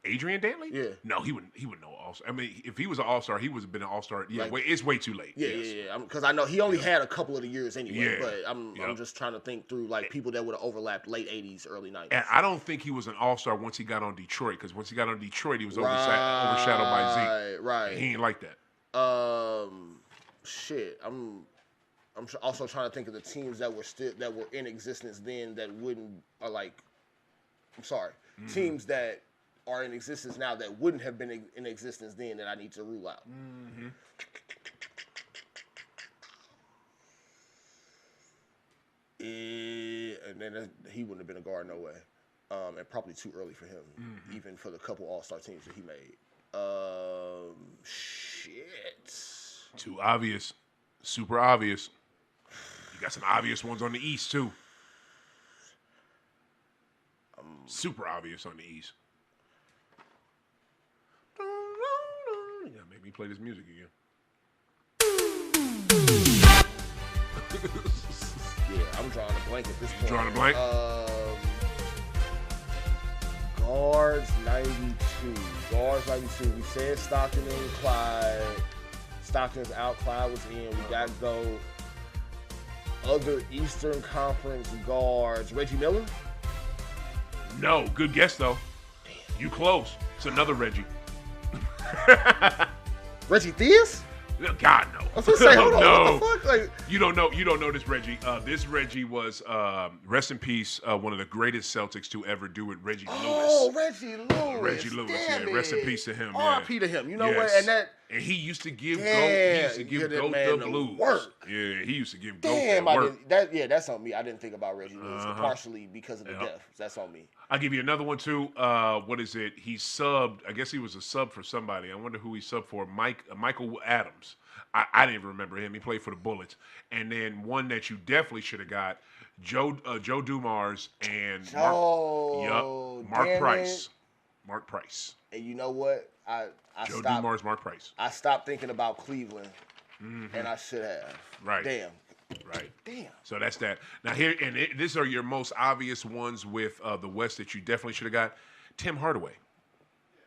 Adrian Dantley? Yeah. No, he wouldn't know All-Star. I mean, if he was an All-Star, he would have been an All-Star. Yeah, it's way too late. Yeah. Because I know he only had a couple of the years anyway. Yeah. But I'm just trying to think through people that would have overlapped late 80s, early 90s. And I don't think he was an All-Star once he got on Detroit, because once he got on Detroit, he was overshadowed by Zeke. Right. And he ain't like that. Shit. I'm also trying to think of the teams that were in existence then that teams that are in existence now that wouldn't have been in existence then that I need to rule out. Mm-hmm. And then he wouldn't have been a guard, no way. And probably too early for him, even for the couple All-Star teams that he made. Shit. Too obvious. Super obvious. You got some obvious ones on the East, too. Super obvious on the East. Yeah, make me play this music again. Yeah, I'm drawing a blank at this point. Drawing a blank? Guards 92. We said Stockton and Clyde. Stockton's out. Clyde was in. We got GOAT. other Eastern Conference guards. Reggie Miller? No, good guess though. You close. It's another Reggie. Reggie Theus? God no. I was gonna say, hold on, no. what the fuck? Like, You don't know this Reggie. This Reggie was rest in peace, one of the greatest Celtics to ever do it, Reggie oh, Lewis. Reggie Lewis. Reggie Lewis, Damn yeah. Rest in it. peace to him. R.I.P. Yeah. to him. You know what? Yes. And he used to give Goat. He used to give Goat the blues. Work. Yeah, he used to give Damn, Goat that work. that's on me. I didn't think about Reggie Lewis, partially because of the death. That's on me. I'll give you another one too. What is it? He subbed. I guess he was a sub for somebody. I wonder who he subbed for. Michael Adams. I didn't even remember him. He played for the Bullets. And then one that you definitely should have got, Joe Dumars and Mark Price. Mark Price. And you know what? Joe Dumars, Mark Price. I stopped thinking about Cleveland, and I should have. Right. Damn. Right. Damn. So that's that. Now here, these are your most obvious ones with the West that you definitely should have got. Tim Hardaway.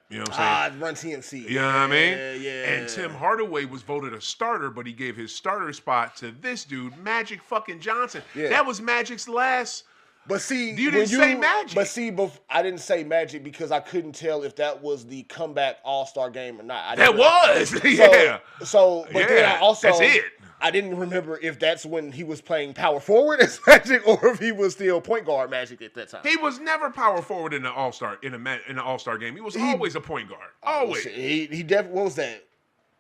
You know what I'm saying? Run TMC. You know what I mean? Yeah. And Tim Hardaway was voted a starter, but he gave his starter spot to this dude, Magic fucking Johnson. Yeah. That was Magic's last. But see, you didn't say Magic. But see, I didn't say Magic because I couldn't tell if that was the comeback All-Star game or not. That was, yeah. But then I also, that's it. I didn't remember if that's when he was playing power forward as Magic or if he was still point guard Magic at that time. He was never power forward in the All-Star in an All-Star game. He was always a point guard. Always. He definitely. What was that?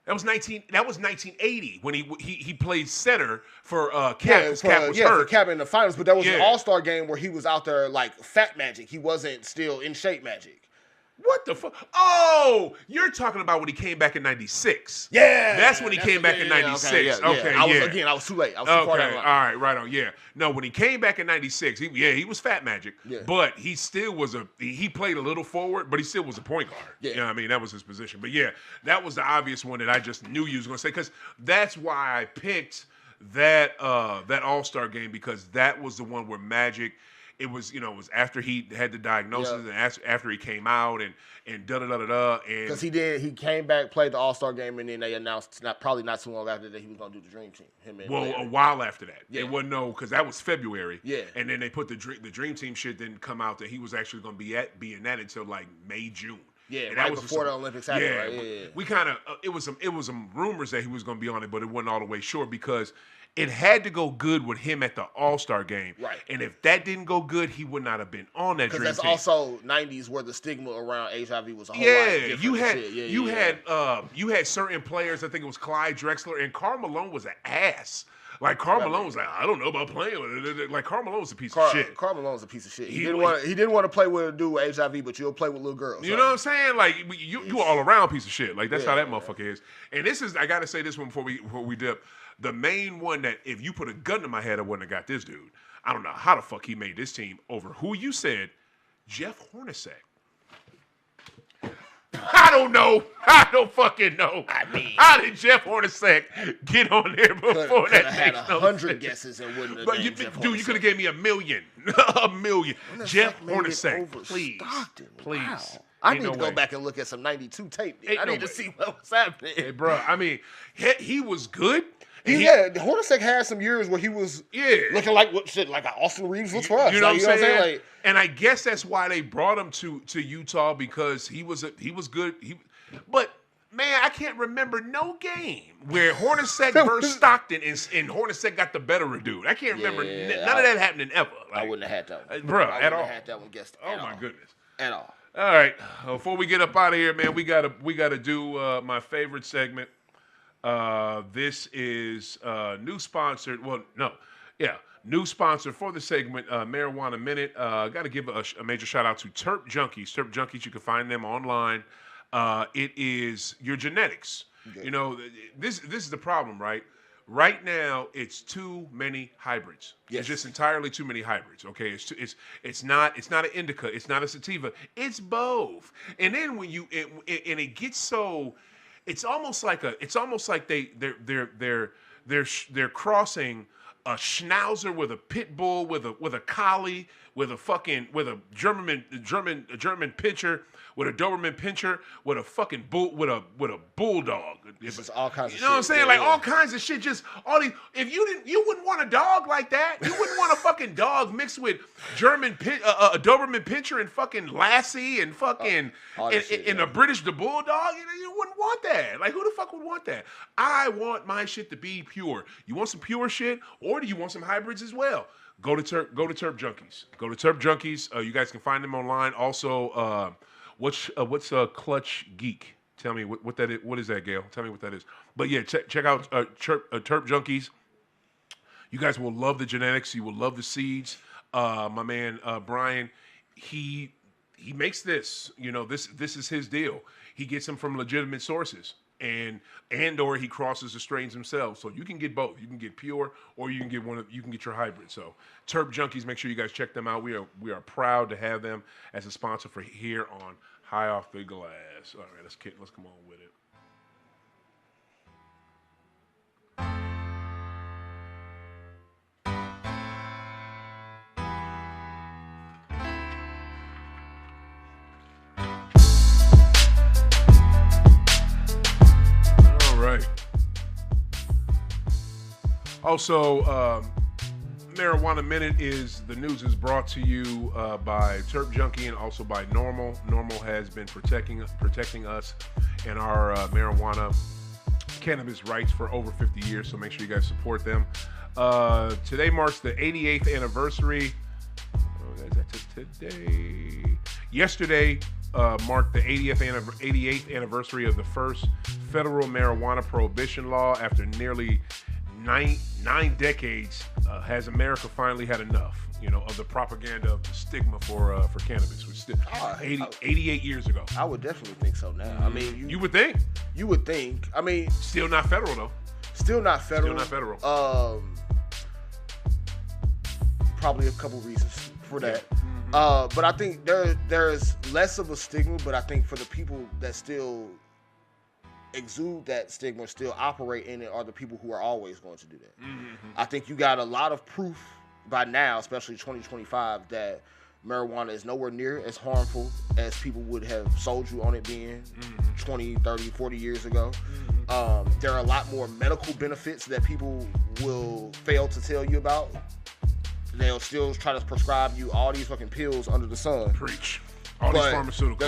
That was 1980 when he played center for Cap. Cap was hurt. For Cap in the finals. But that was an All-Star game where he was out there like fat Magic. He wasn't still in shape Magic. What the fuck? Oh, you're talking about when he came back in '96. Yeah, that's when he came back in '96. Okay, I was too late. I was too far down the line. All right, right on. Yeah, no, when he came back in '96, he was fat Magic, but he still was he played a little forward, but he still was a point guard. Yeah. You know what I mean? That was his position. But yeah, that was the obvious one that I just knew you was gonna say because that's why I picked that All-Star game because that was the one where Magic. It was, it was after he had the diagnosis and after he came out and da-da-da-da-da. Because he came back, played the All-Star game, and then they announced probably not too long after that he was going to do the Dream Team. A while after that. Yeah. It wasn't because that was February. Yeah. And then they put the Dream Team shit didn't come out that he was actually going to be in that until like May, June. Yeah, and right before the Olympics happened. Yeah, right? Yeah. We kind of it was some rumors that he was going to be on it, but it wasn't all the way sure because it had to go good with him at the All-Star game. Right. And if that didn't go good, he would not have been on that Dream Team. Because that's also 90s where the stigma around HIV was a whole lot different. You had certain players, I think it was Clyde Drexler, and Karl Malone was an ass. Like, Karl Malone was like, I don't know about playing with it. Like, Karl Malone was a piece of shit. Karl Malone was a piece of shit. He didn't want to play with a dude with HIV, but you'll play with little girls. You know what I'm saying? Like, you all around piece of shit. Like, that's how that motherfucker is. And this is, I got to say this one before we dip. The main one that if you put a gun to my head, I wouldn't have got this dude. I don't know how the fuck he made this team over who you said, Jeff Hornacek. I don't know. I don't fucking know. I mean, how did Jeff Hornacek get on there before that? Had 100 guesses and wouldn't have. But you could have gave me a million. A million. Jeff Hornacek, please. Please. Wow. I need to go back and look at some 92 tape. I need to see what was happening. Hey, bro, I mean, he was good. Hornacek had some years where he was looking like Austin Reeves looks for us. You know what I'm saying? And I guess that's why they brought him to Utah because he was good. But man, I can't remember no game where Hornacek versus Stockton and Hornacek got the better of dude. I can't remember none of that happening ever. Like, I wouldn't have had that one, bro. At all. I wouldn't have had that one guessed. Oh my goodness. At all. All right. Before we get up out of here, man, we gotta do my favorite segment. This is new sponsor. Well, no, new sponsor for the segment, Marijuana Minute. Got to give a major shout out to Terp Junkies. Terp Junkies, you can find them online. It is your genetics. Okay. You know, this is the problem, right? Right now, it's too many hybrids. Yes. It's just entirely too many hybrids. Okay, it's not an indica. It's not a sativa. It's both. And then when it gets so. It's almost like they're crossing a schnauzer with a pit bull with a collie with a German pitcher, with a Doberman pincher, with a fucking with a bulldog. It's just all kinds of shit. You know what I'm saying? Like all kinds of shit. Just all these. If you wouldn't want a dog like that. You wouldn't want a fucking dog mixed with a Doberman pincher and fucking Lassie and fucking and a British the bulldog. You wouldn't want that. Like who the fuck would want that? I want my shit to be pure. You want some pure shit, or do you want some hybrids as well? Go to Terp Junkies. Go to Terp Junkies. You guys can find them online. Also, what's Clutch Geek? Tell me what that is. What is that, Gail? Tell me what that is. But yeah, check out Terp Junkies. You guys will love the genetics. You will love the seeds. My man Brian, he makes this. You know, this is his deal. He gets them from legitimate sources. And or he crosses the strains himself, so you can get both. You can get pure, or you can get your hybrid. So Terp Junkies, make sure you guys check them out. We are proud to have them as a sponsor for here on High Off the Glass. All right, let's come on with it. Also, Marijuana Minute the news is brought to you by Terp Junkie and also by Normal. Normal has been protecting us and our marijuana cannabis rights for over 50 years, so make sure you guys support them. Today marks the 88th anniversary. Yesterday marked the 88th anniversary of the first federal marijuana prohibition law. After nearly nine decades, has America finally had enough, of the propaganda of the stigma for cannabis, which 88 years ago. I would definitely think so now. I mean, you would think. You would think. I mean, still not federal though. Still not federal. Probably a couple reasons for that. Yeah. Mm-hmm. But I think there's less of a stigma, but I think for the people that still exude that stigma, still operate in it, are the people who are always going to do that. Mm-hmm. I think you got a lot of proof by now, especially 2025, that marijuana is nowhere near as harmful as people would have sold you on it being 20, 30, 40 years ago. Mm-hmm. There are a lot more medical benefits that people will fail to tell you about. They'll still try to prescribe you all these fucking pills under the sun. Preach. All these pharmaceuticals.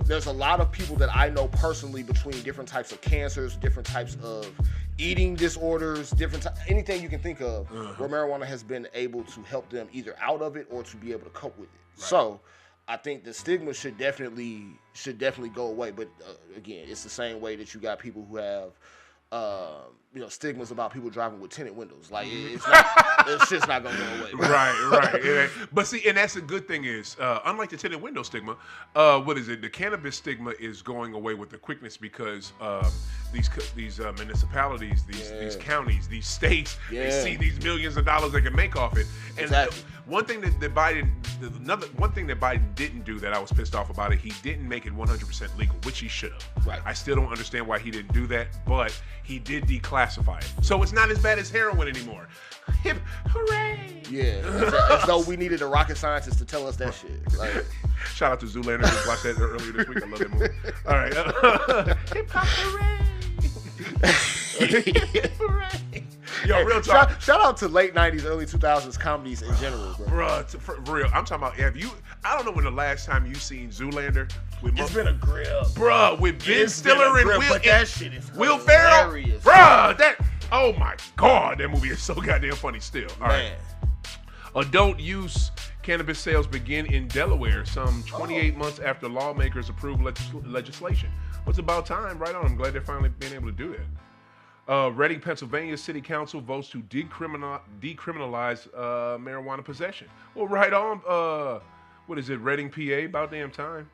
There's a lot of people that I know personally, between different types of cancers, different types of eating disorders, anything you can think of, where marijuana has been able to help them either out of it or to be able to cope with it. Right. So I think the stigma should definitely go away. But again, it's the same way that you got people who have stigmas about people driving with tinted windows. Like it's shit's not gonna go away. Right. But see, and that's the good thing is, unlike the tinted window stigma, what is it? The cannabis stigma is going away with the quickness because these municipalities, these counties, these states, they see these millions of dollars they can make off it. And one thing that Biden didn't do that I was pissed off about it, he didn't make it 100% legal, which he should have. Right. I still don't understand why he didn't do that, but he did declassify it. So it's not as bad as heroin anymore. Hip, hooray! Yeah, as though we needed a rocket scientist to tell us that shit. Like, shout out to Zoolander, just watched that earlier this week. I love that movie. All right. Hip hop, hooray! Hooray! Yo, real talk. Shout out to late 90s, early 2000s comedies in general, bro. Bruh, for real. I'm talking about, I don't know when the last time you seen Zoolander. It's been a grill. Bruh, with Ben Stiller and Will Ferrell. Bruh, oh my God, that movie is so goddamn funny still. All right. Adult use cannabis sales begin in Delaware some 28 months after lawmakers approve legislation. Well, it's about time, right on. I'm glad they're finally being able to do that. Reading, Pennsylvania City Council votes to decriminalize marijuana possession. Well, right on. What is it, Reading, PA? About damn time.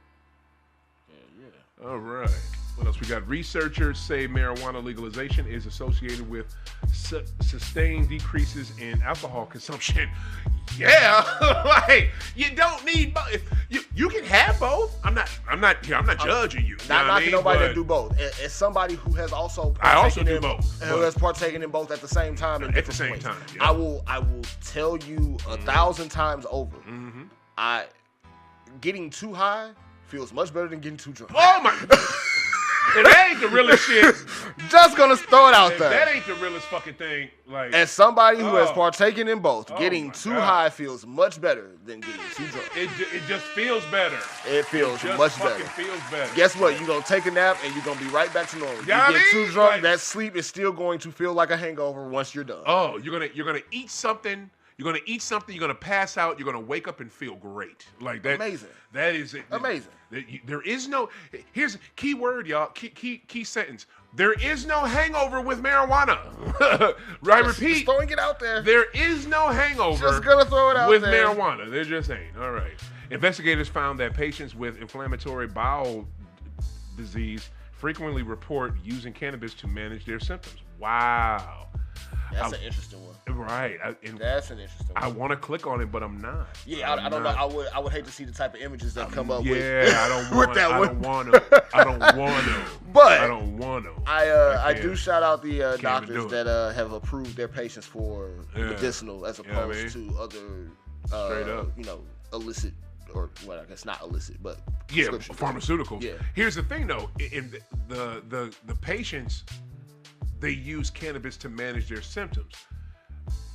Yeah. All right. What else we got? Researchers say marijuana legalization is associated with sustained decreases in alcohol consumption. Yeah, like you don't need both. You can have both. I'm not judging you. Not knocking nobody that do both. As somebody who has also do both. Who has partaken in both at the same time. At the same time, yeah. I will tell you 1,000 times over. Getting too high feels much better than getting too drunk. Oh my! And that ain't the realest shit. Just gonna throw it out there. That ain't the realest fucking thing. Like, as somebody who has partaken in both, getting too high feels much better than getting too drunk. It just feels better. It feels much better. Feels better. Guess what? You're gonna take a nap and you're gonna be right back to normal. You get too drunk, that sleep is still going to feel like a hangover once you're done. Oh, you're gonna eat something. You're gonna eat something. You're gonna pass out. You're gonna wake up and feel great. Like that. Amazing. That is it. Amazing. There is no. Here's a key word, y'all. Key sentence. There is no hangover with marijuana. Right. Repeat. Just throwing it out there. There is no hangover. Just gonna throw it out with there. marijuana. There just ain't. All right. Investigators found that patients with inflammatory bowel disease frequently report using cannabis to manage their symptoms. Wow. That's an interesting one. Right. That's an interesting one. I want to click on it, but I'm not. Yeah, I don't know. I would hate to see the type of images that come up with. Yeah, I don't want. that I one. don't want to. I don't want to. But I don't want to. I do shout out the doctors that have approved their patients for medicinal as opposed to other straight up, illicit or I guess not illicit, but pharmaceuticals. Yeah. Here's the thing though, in the patients, they use cannabis to manage their symptoms.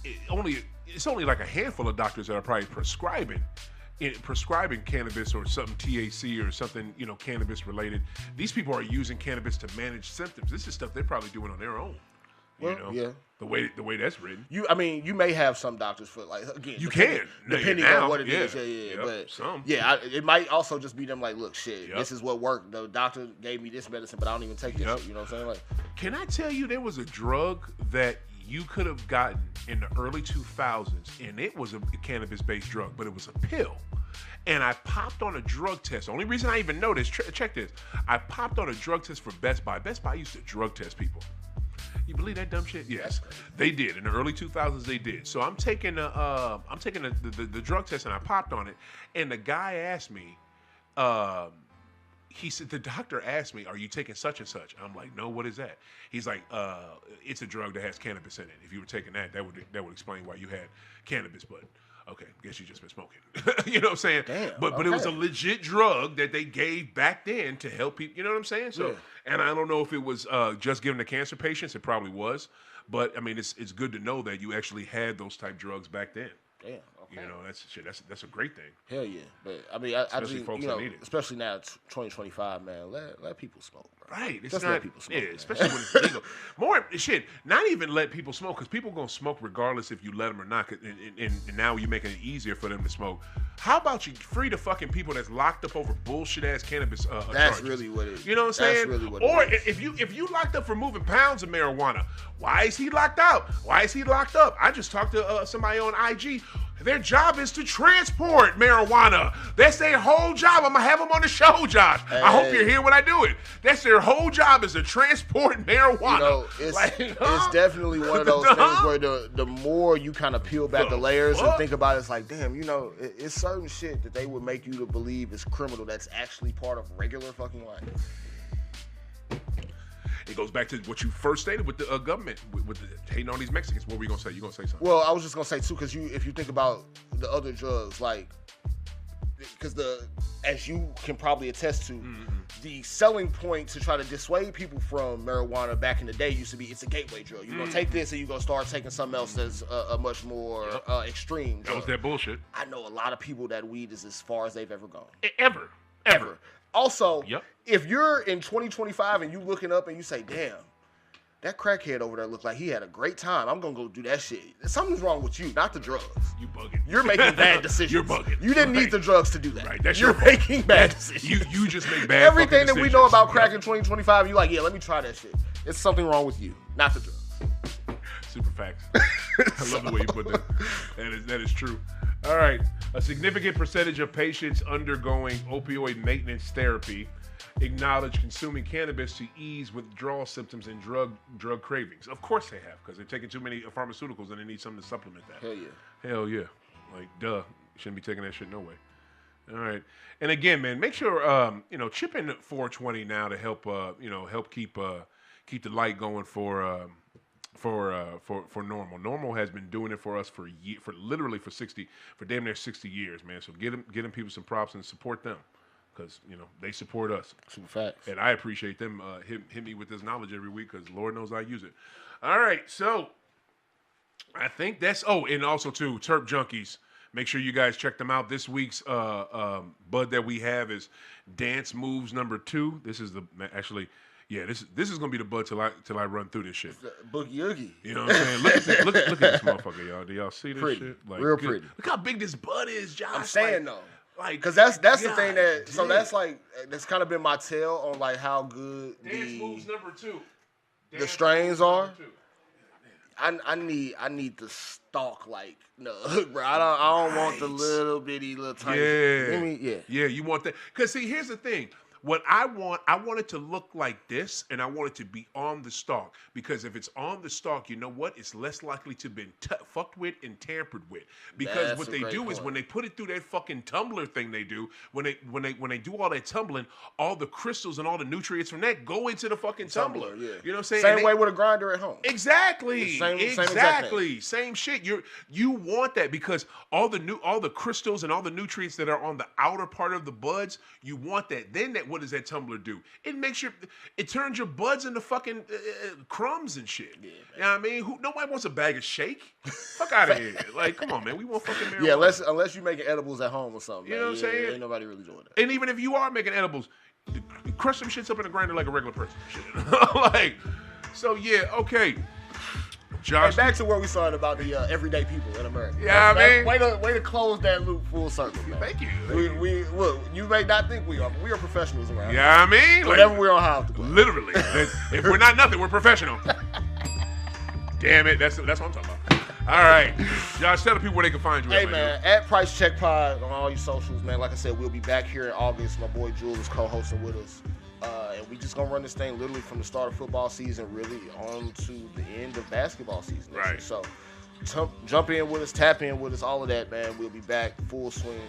It's only like a handful of doctors that are probably prescribing cannabis or something THC or something, cannabis related. These people are using cannabis to manage symptoms. This is stuff they're probably doing on their own. Yeah. The way that's written. You may have some doctors for again. Depending on what it is. But some. It might also just be them like, look, shit, this is what worked. The doctor gave me this medicine, but I don't even take this shit. You know what I'm saying? Like, can I tell you there was a drug that you could have gotten in the early 2000s, and it was a cannabis-based drug, but it was a pill. And I popped on a drug test. The only reason I even know this, check this. I popped on a drug test for Best Buy. Best Buy used to drug test people. You believe that dumb shit? Yes, they did. In the early 2000s, they did. So I'm taking the drug test, and I popped on it. And the guy asked me, he said, the doctor asked me, are you taking such and such? I'm like, no, what is that? He's like, it's a drug that has cannabis in it. If you were taking that would explain why you had cannabis, but okay, guess you just been smoking. You know what I'm saying? Damn, but it was a legit drug that they gave back then to help people. You know what I'm saying? So, and I don't know if it was just given to cancer patients. It probably was. But, I mean, it's good to know that you actually had those type drugs back then. Damn. Okay. That's a great thing. Hell yeah. But I mean, especially now, 2025, man, let people smoke, bro. Right. It's just not, let people smoke. Yeah, especially when it's legal. More shit. Not even let people smoke, because people gonna smoke regardless if you let them or not. And now you're making it easier for them to smoke. How about you free the fucking people that's locked up over bullshit ass cannabis? That's charges? really what it is. You know what I'm saying? That's really what or it is. if you locked up for moving pounds of marijuana, why is he locked out? Why is he locked up? I just talked to somebody on IG. Their job is to transport marijuana. That's their whole job. I'm going to have them on the show, Josh. Hey. I hope you're here when I do it. That's their whole job, is to transport marijuana. It's definitely one of those things where the more you kind of peel back the layers and think about it, it's like, damn, it's certain shit that they would make you to believe is criminal that's actually part of regular fucking life. It goes back to what you first stated with the government, with the hating on these Mexicans. What were you going to say? You going to say something? Well, I was just going to say, too, because if you think about the other drugs, like, because as you can probably attest to, the selling point to try to dissuade people from marijuana back in the day used to be, it's a gateway drug. You're going to take this and you're going to start taking something else that's a much more extreme drug. That was that bullshit. I know a lot of people that weed is as far as they've ever gone. Ever. Also, if you're in 2025 and you looking up and you say, damn, that crackhead over there looked like he had a great time, I'm going to go do that shit. Something's wrong with you, not the drugs. You bugging. You're making bad decisions. You're bugging. You didn't need the drugs to do that. Right. That's You're making bad decisions. You just make bad Everything that decisions. we know about crack in 2025, you're like, yeah, let me try that shit. It's something wrong with you, not the drugs. Super facts. I love the way you put that. That is true. All right. A significant percentage of patients undergoing opioid maintenance therapy acknowledge consuming cannabis to ease withdrawal symptoms and drug cravings. Of course they have, because they're taking too many pharmaceuticals and they need something to supplement that. Hell yeah. Hell yeah. Like, duh. You shouldn't be taking that shit no way. All right. And again, man, make sure, chip in 420 now to help, help keep the light going for Normal. Normal has been doing it for us for damn near 60 years, man. So get them people some props and support them, because they support us. Super facts. And I appreciate them hit me with this knowledge every week, because Lord knows I use it. All right, so I think that's and also too, Terp Junkies. Make sure you guys check them out. This week's bud that we have is Dance Moves #2. This is this is gonna be the bud till I run through this shit. Boogie Oogie. You know what I'm saying? Look at this motherfucker, y'all. Do y'all see this pretty. shit? Like, real pretty. Look how big this bud is, Josh. I'm saying though. Like, because that's the God thing that damn. that's kind of been my tell on like how good Dance Moves #2. The strains are. I need the stalk like bro. I don't want the little bitty little tiny. Yeah, you want that? Because see, here's the thing. What I want it to look like this, and I want it to be on the stalk. Because if it's on the stalk, you know what? It's less likely to be fucked with and tampered with. Because That's what a they great do is point. when they put it through that fucking tumbler thing they do, when they do all that tumbling, all the crystals and all the nutrients from that go into the fucking tumbler. Yeah. You know what I'm saying? Same way with a grinder at home. Exactly. Same Exactly. Same shit. You want that, because all the crystals and all the nutrients that are on the outer part of the buds, you want that. Then what does that tumbler do? It turns your buds into fucking crumbs and shit. Yeah, you know what I mean? Nobody wants a bag of shake. Fuck out of here. Like, come on, man. We want fucking marijuana. Yeah, unless you're making edibles at home or something. You know what I'm saying? Ain't nobody really doing that. And even if you are making edibles, crush some shits up in a grinder like a regular person. Shit. Like, so yeah, okay. Josh, hey, back to where we started about the everyday people in America. Yeah, I mean, way to close that loop full circle, man. Thank you. We look. You may not think we are, but we are professionals around. Yeah, I mean, whatever we're on house. Literally, if we're not nothing, we're professional. Damn it, that's what I'm talking about. All right, Josh, tell the people where they can find you. Hey man, at Price Check Pod on all your socials, man. Like I said, we'll be back here in August. My boy Jewel is co-hosting with us. And we just gonna run this thing literally from the start of football season, really on to the end of basketball season. Right. So jump in with us, tap in with us, all of that, man. We'll be back full swing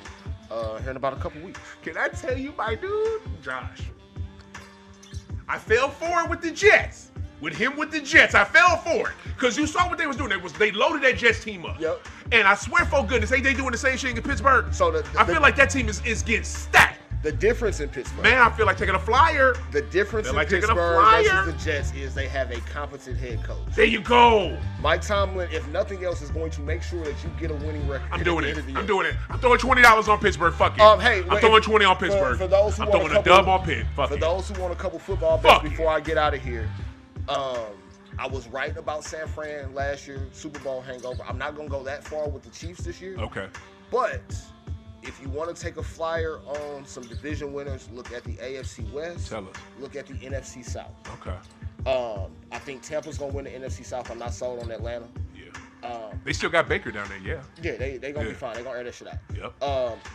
here in about a couple weeks. Can I tell you, my dude, Josh? I fell for it with the Jets. With the Jets, I fell for it because you saw what they was doing. They loaded that Jets team up. Yep. And I swear for goodness, they doing the same shit in Pittsburgh. So I feel like that team is getting stacked. The difference in Pittsburgh. Man, I feel like taking a flyer. The difference in like taking a Pittsburgh flyer. versus the Jets is they have a competent head coach. There you go. Mike Tomlin, if nothing else, is going to make sure that you get a winning record. I'm doing it. I'm throwing $20 on Pittsburgh. Fuck it. I'm throwing 20 on Pittsburgh. For those who I'm want throwing a dub on Pitt. Fuck for it. those who want a couple football bets before I get out of here, I was right about San Fran last year, Super Bowl hangover. I'm not going to go that far with the Chiefs this year. Okay. But if you want to take a flyer on some division winners, look at the AFC West. Tell us. Look at the NFC South. Okay. I think Tampa's going to win the NFC South. I'm not sold on Atlanta. Yeah. They still got Baker down there, yeah. Yeah, they going to be fine. They're going to air that shit out. Yep.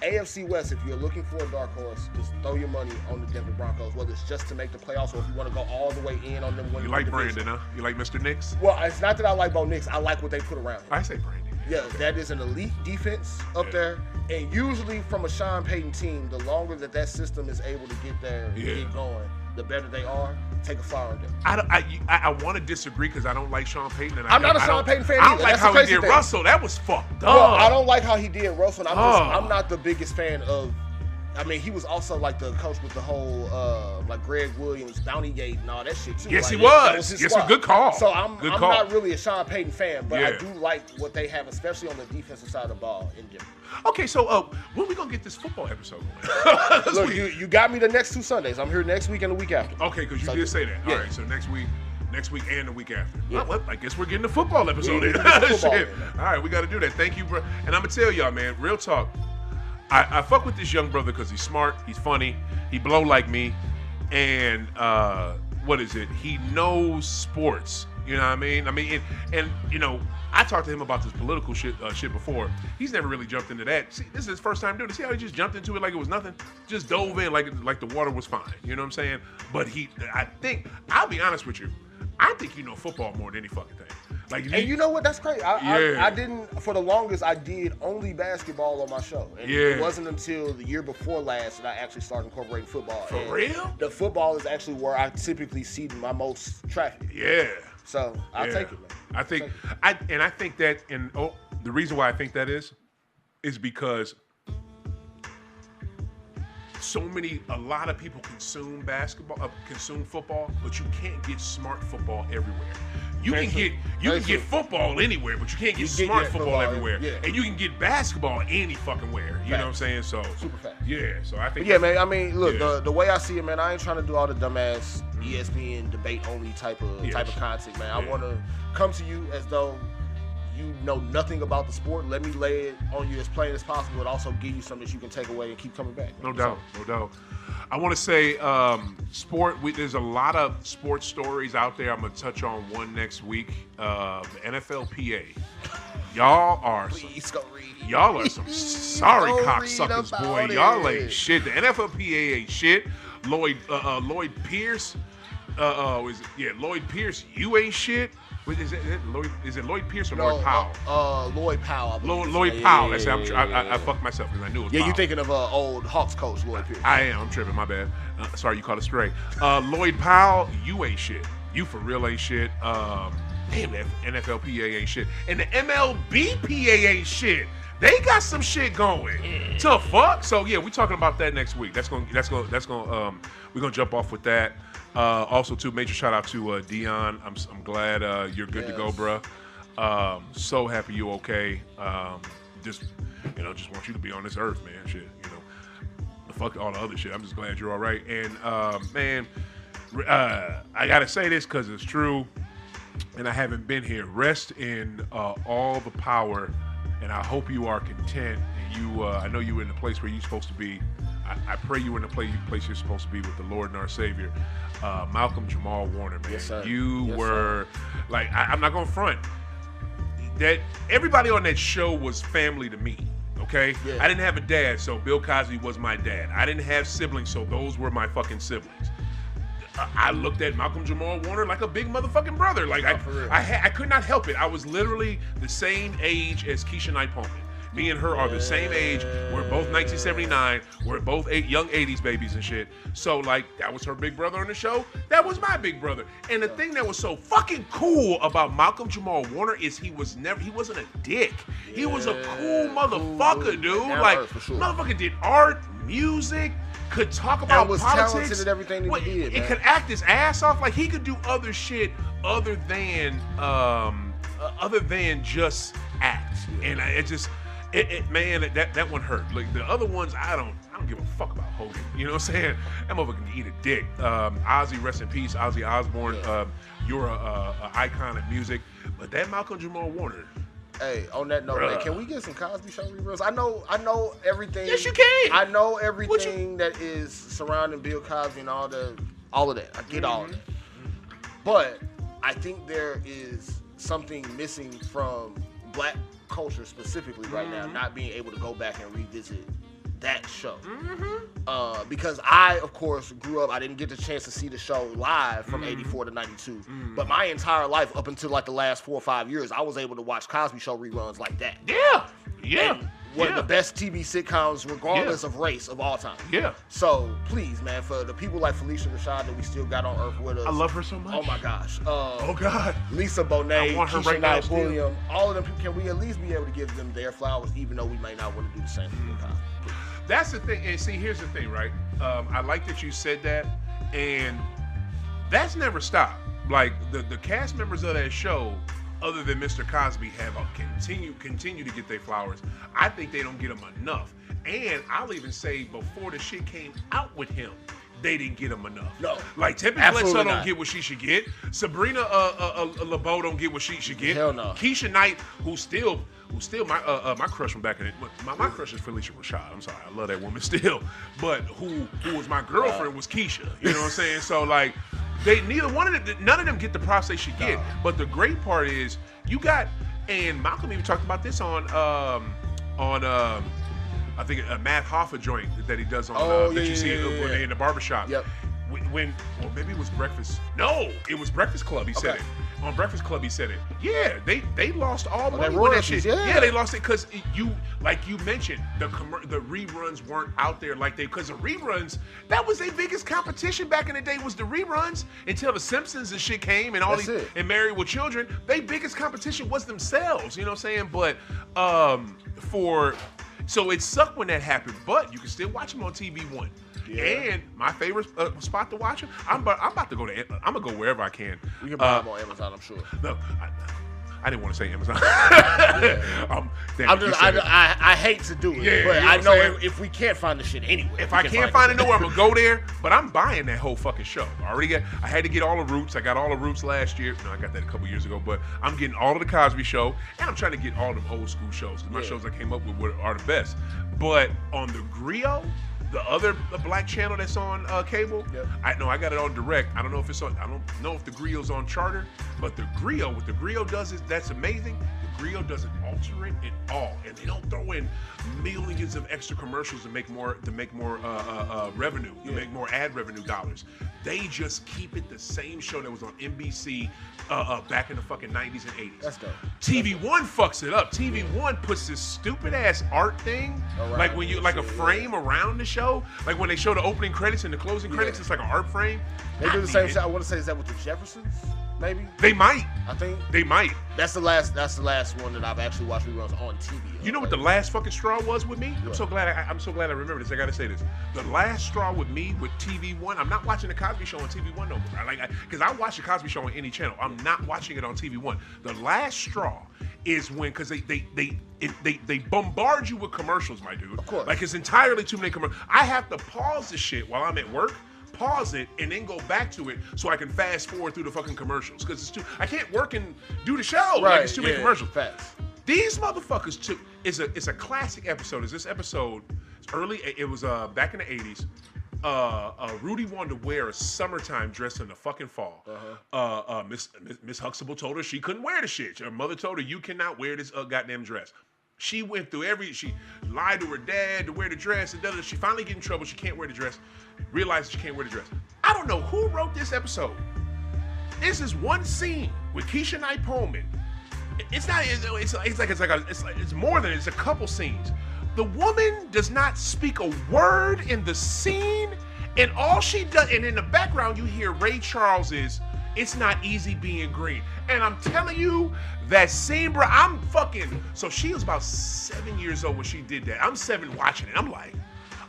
AFC West, if you're looking for a dark horse, just throw your money on the Denver Broncos, whether it's just to make the playoffs or if you want to go all the way in on them winning You like the division. Brandon, huh? You like Mr. Nix? Well, it's not that I like Bo Nix. I like what they put around him. I say Brandon. Yeah, that is an elite defense up there. And usually from a Sean Payton team, the longer that system is able to get there and get going, the better they are. Take a flyer on them. I want to disagree because I don't like Sean Payton. And I'm not a Sean Payton fan either. I don't like how he did Russell. That was fucked up. Well, I don't like how he did Russell. I'm not the biggest fan of. I mean, he was also like the coach with the whole like Greg Williams, Bounty Gate, and all that shit too. Yes, like, he was. Yes, it's a good call. So I'm not really a Sean Payton fan, but I do like what they have, especially on the defensive side of the ball in Denver. Okay, so when we gonna get this football episode going? Look, you got me the next 2 Sundays. I'm here next week and the week after. Okay, because you did say that. Yeah. All right, so next week and the week after. Yeah. Well, I guess we're getting the football episode in. Football All right, we got to do that. Thank you, bro. And I'm gonna tell y'all, man, real talk. I fuck with this young brother because he's smart, he's funny, he blow like me, and what is it? He knows sports. You know what I mean? And you know, I talked to him about this political shit before. He's never really jumped into that. See, this is his first time doing it. See how he just jumped into it like it was nothing? Just dove in like the water was fine. You know what I'm saying? But I'll be honest with you, I think you know football more than any fucking thing. Like, and you know what? That's crazy. I didn't, for the longest, I did only basketball on my show. And it wasn't until the year before last that I actually started incorporating football. For real? The football is actually where I typically see my most traffic. Yeah. So I'll take it, man. I think that, and the reason why I think that is because a lot of people consume basketball, consume football, but you can't get smart football everywhere. You can get football anywhere, but you can't get smart football everywhere. Yeah. And you can get basketball any fucking where. You know what I'm saying? So super fast. Yeah. So I think. Yeah, man. I mean, look, the way I see it, man. I ain't trying to do all the dumbass ESPN debate only type of content, man. I want to come to you as though you know nothing about the sport. Let me lay it on you as plain as possible, but also give you something that you can take away and keep coming back. No doubt. I want to say there's a lot of sports stories out there. I'm going to touch on one next week. The NFLPA. Y'all are some sorry cocksuckers, boy. Y'all ain't shit. The NFLPA ain't shit. Lloyd Pierce. Lloyd Pierce, you ain't shit. Is it Lloyd Pierce or Lloyd Powell? Lloyd Powell. Lloyd Powell. I fucked myself because I knew it was Powell. You're thinking of old Hawks coach Lloyd Pierce. I am. I'm tripping. My bad. Sorry, you caught it straight. Lloyd Powell, you ain't shit. You for real ain't shit. Damn, that NFLPA ain't shit. And the MLBPA ain't shit. They got some shit going. To fuck. So yeah, we talking about that next week. We're gonna jump off with that. Also, too, major shout out to Dion. I'm glad you're good to go, bruh. So happy you okay. Just want you to be on this earth, man. Shit, fuck all the other shit. I'm just glad you're all right. And man, I gotta say this because it's true, and I haven't been here. Rest in all the power, and I hope you are content. And I know you're in the place where you're supposed to be. I pray you in the place you're supposed to be with the Lord and our Savior. Malcolm Jamal Warner, man. Yes, sir. You were, like, I'm not going to front. That everybody on that show was family to me, okay? Yeah. I didn't have a dad, so Bill Cosby was my dad. I didn't have siblings, so those were my fucking siblings. I looked at Malcolm Jamal Warner like a big motherfucking brother. Like, I could not help it. I was literally the same age as Keisha Knight Pullman. Me and her are the same age. We're both 1979. We're both young 80s babies and shit. So, like, that was her big brother on the show. That was my big brother. And the thing that was so fucking cool about Malcolm Jamal Warner is he wasn't a dick. He was a cool motherfucker, dude. Like, motherfucker did art, music, could talk about was politics. Talented at everything that he did, it could act his ass off. Like, he could do other shit other than just act. And man, that one hurt. Like the other ones, I don't give a fuck about Hogan. You know what I'm saying? That motherfucker can eat a dick. Ozzy, rest in peace, Ozzy Osbourne. You're a icon of music, but that Malcolm Jamal Warner. Hey, on that note, man, can we get some Cosby Show reruns? I know everything. Yes, you can. I know everything that is surrounding Bill Cosby and all of that. I get all of that. But I think there is something missing from Black culture specifically right now, not being able to go back and revisit that show. Because I, of course, grew up, I didn't get the chance to see the show live from 84 to 92. But my entire life, up until like the last 4 or 5 years, I was able to watch Cosby Show reruns like that. Yeah. And one of the best TV sitcoms, regardless of race, of all time. Yeah. So, please, man, for the people like Felicia Rashad that we still got on Earth with us. I love her so much. Oh, my gosh. Oh, God. Lisa Bonet, I want her Keisha right Knight now Williams, all of them, can we at least be able to give them their flowers, even though we may not want to do the same thing? That's the thing. And see, here's the thing, right? I like that you said that. And that's never stopped. Like, the cast members of that show, other than Mr. Cosby, have continue to get their flowers. I think they don't get them enough. And I'll even say before the shit came out with him, they didn't get him enough. No. Like, Tempe Bledsoe don't get what she should get. Sabrina LeBeau don't get what she should get. Hell no. Keisha Knight, who's still my crush from back in it. My crush is Felicia Rashad. I'm sorry, I love that woman still. But who was my girlfriend was Keisha. You know what I'm saying? So, like, None of them get the props they should get. But the great part is you got, and Malcolm even talked about this on I think a Matt Hoffa joint that he does on that you see in the barbershop. Yep. Or maybe it was Breakfast. No, it was Breakfast Club. He said it. On Breakfast Club, he said it. Yeah, they lost all money with that shit. Yeah, they lost it because like you mentioned, the reruns weren't out there because the reruns, that was their biggest competition back in the day was the reruns until the Simpsons and shit came and and Married with Children. Their biggest competition was themselves. You know what I'm saying? But so it sucked when that happened, but you can still watch them on TV One. Yeah. And my favorite spot to watch them, I'm about to go to. I'm gonna go wherever I can. You can buy them on Amazon, I'm sure. No, I didn't want to say Amazon. I hate to do it, but I know if we can't find the shit anywhere. If I can't find it nowhere, I'm gonna go there. But I'm buying that whole fucking show. I had to get all the Roots. I got all the Roots last year. No, I got that a couple years ago. But I'm getting all of the Cosby Show, and I'm trying to get all the old school shows because my shows I came up with are the best. But on the Griot, the other black channel that's on cable, I got it on direct. I don't know if it's on. I don't know if the Griot's on Charter, but the Griot, what the Griot does is that's amazing. The Griot doesn't alter it at all, and they don't throw in millions of extra commercials to make more revenue, to make more ad revenue dollars. They just keep it the same show that was on NBC back in the fucking 90s and 80s. That's dope. TV One fucks it up. TV One puts this stupid ass art thing, like when you a frame around the show, like when they show the opening credits and the closing credits, it's like an art frame. They do the same thing. I want to say, is that with the Jeffersons? Maybe they might. I think they might. That's the last one that I've actually watched reruns on TV. You know what the last fucking straw was with me? I'm so glad I remember this. I gotta say this. The last straw with me with TV One. I'm not watching the Cosby Show on TV One no more. Because I watch the Cosby Show on any channel. I'm not watching it on TV One. The last straw is when because they bombard you with commercials, my dude. Of course. Like it's entirely too many commercials. I have to pause the shit while I'm at work. Pause it and then go back to it so I can fast forward through the fucking commercials because it's too. I can't work and do the show. Right, like it's too many commercials. Facts. These motherfuckers took. It's a classic episode. Is this episode? It's early. It was back in the 80s. Rudy wanted to wear a summertime dress in the fucking fall. Miss Huxtable told her she couldn't wear the shit. Her mother told her you cannot wear this goddamn dress. She went through she lied to her dad to wear the dress, and she finally get in trouble. She can't wear the dress. Realized she can't wear the dress. I don't know who wrote this episode. This is one scene with Keisha Knight Pullman. It's more than it's a couple scenes. The woman does not speak a word in the scene, and all she does, and in the background you hear Ray Charles's "It's Not Easy Being Green." And I'm telling you, that scene, bro, so she was about 7 years old when she did that. I'm 7 watching it.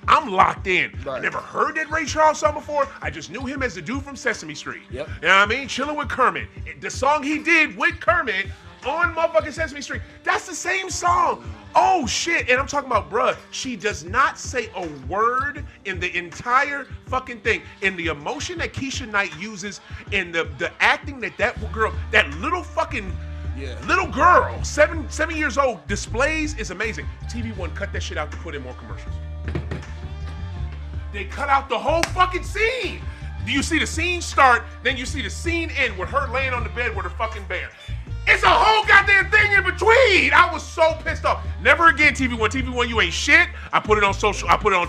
I'm locked in. Right. I never heard that Ray Charles song before. I just knew him as the dude from Sesame Street. Yep. You know what I mean? Chilling with Kermit. The song he did with Kermit on motherfucking Sesame Street, that's the same song. Oh, shit. And I'm talking about, bruh, she does not say a word in the entire fucking thing. And the emotion that Keisha Knight uses and the acting that girl, that little fucking little girl, seven years old, displays is amazing. TV One cut that shit out to put in more commercials. They cut out the whole fucking scene. Do you see the scene start, then you see the scene end with her laying on the bed with her fucking bear. It's a whole goddamn thing in between. I was so pissed off. Never again, TV One. TV One, you ain't shit. I put it on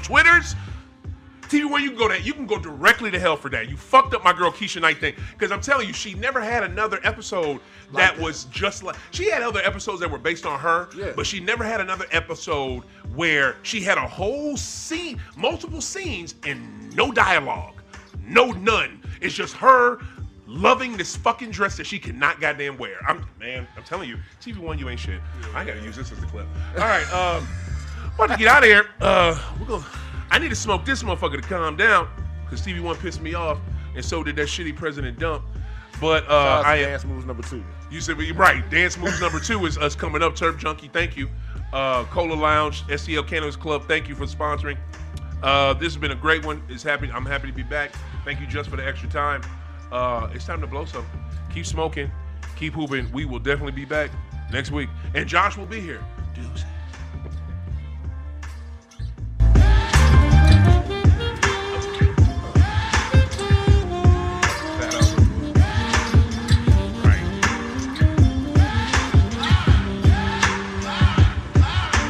Twitters. TV One, you can go directly to hell for that. You fucked up my girl Keisha Knight thing. Because I'm telling you, she never had another episode that was just like. She had other episodes that were based on her, but she never had another episode where she had a whole scene, multiple scenes, and no dialogue. None. It's just her loving this fucking dress that she cannot goddamn wear. I'm telling you, TV One, you ain't shit. I gotta use this as a clip. All right, about to get out of here. I need to smoke this motherfucker to calm down because TV One pissed me off, and so did that shitty President Dump. But Dance Moves number 2. You said you're right. Dance Moves number 2 is us coming up. Turf Junkie, thank you. Cola Lounge, SCL Cannabis Club, thank you for sponsoring. This has been a great one. I'm happy to be back. Thank you just for the extra time. It's time to blow something. Keep smoking, keep hooping. We will definitely be back next week, and Josh will be here. Deuces.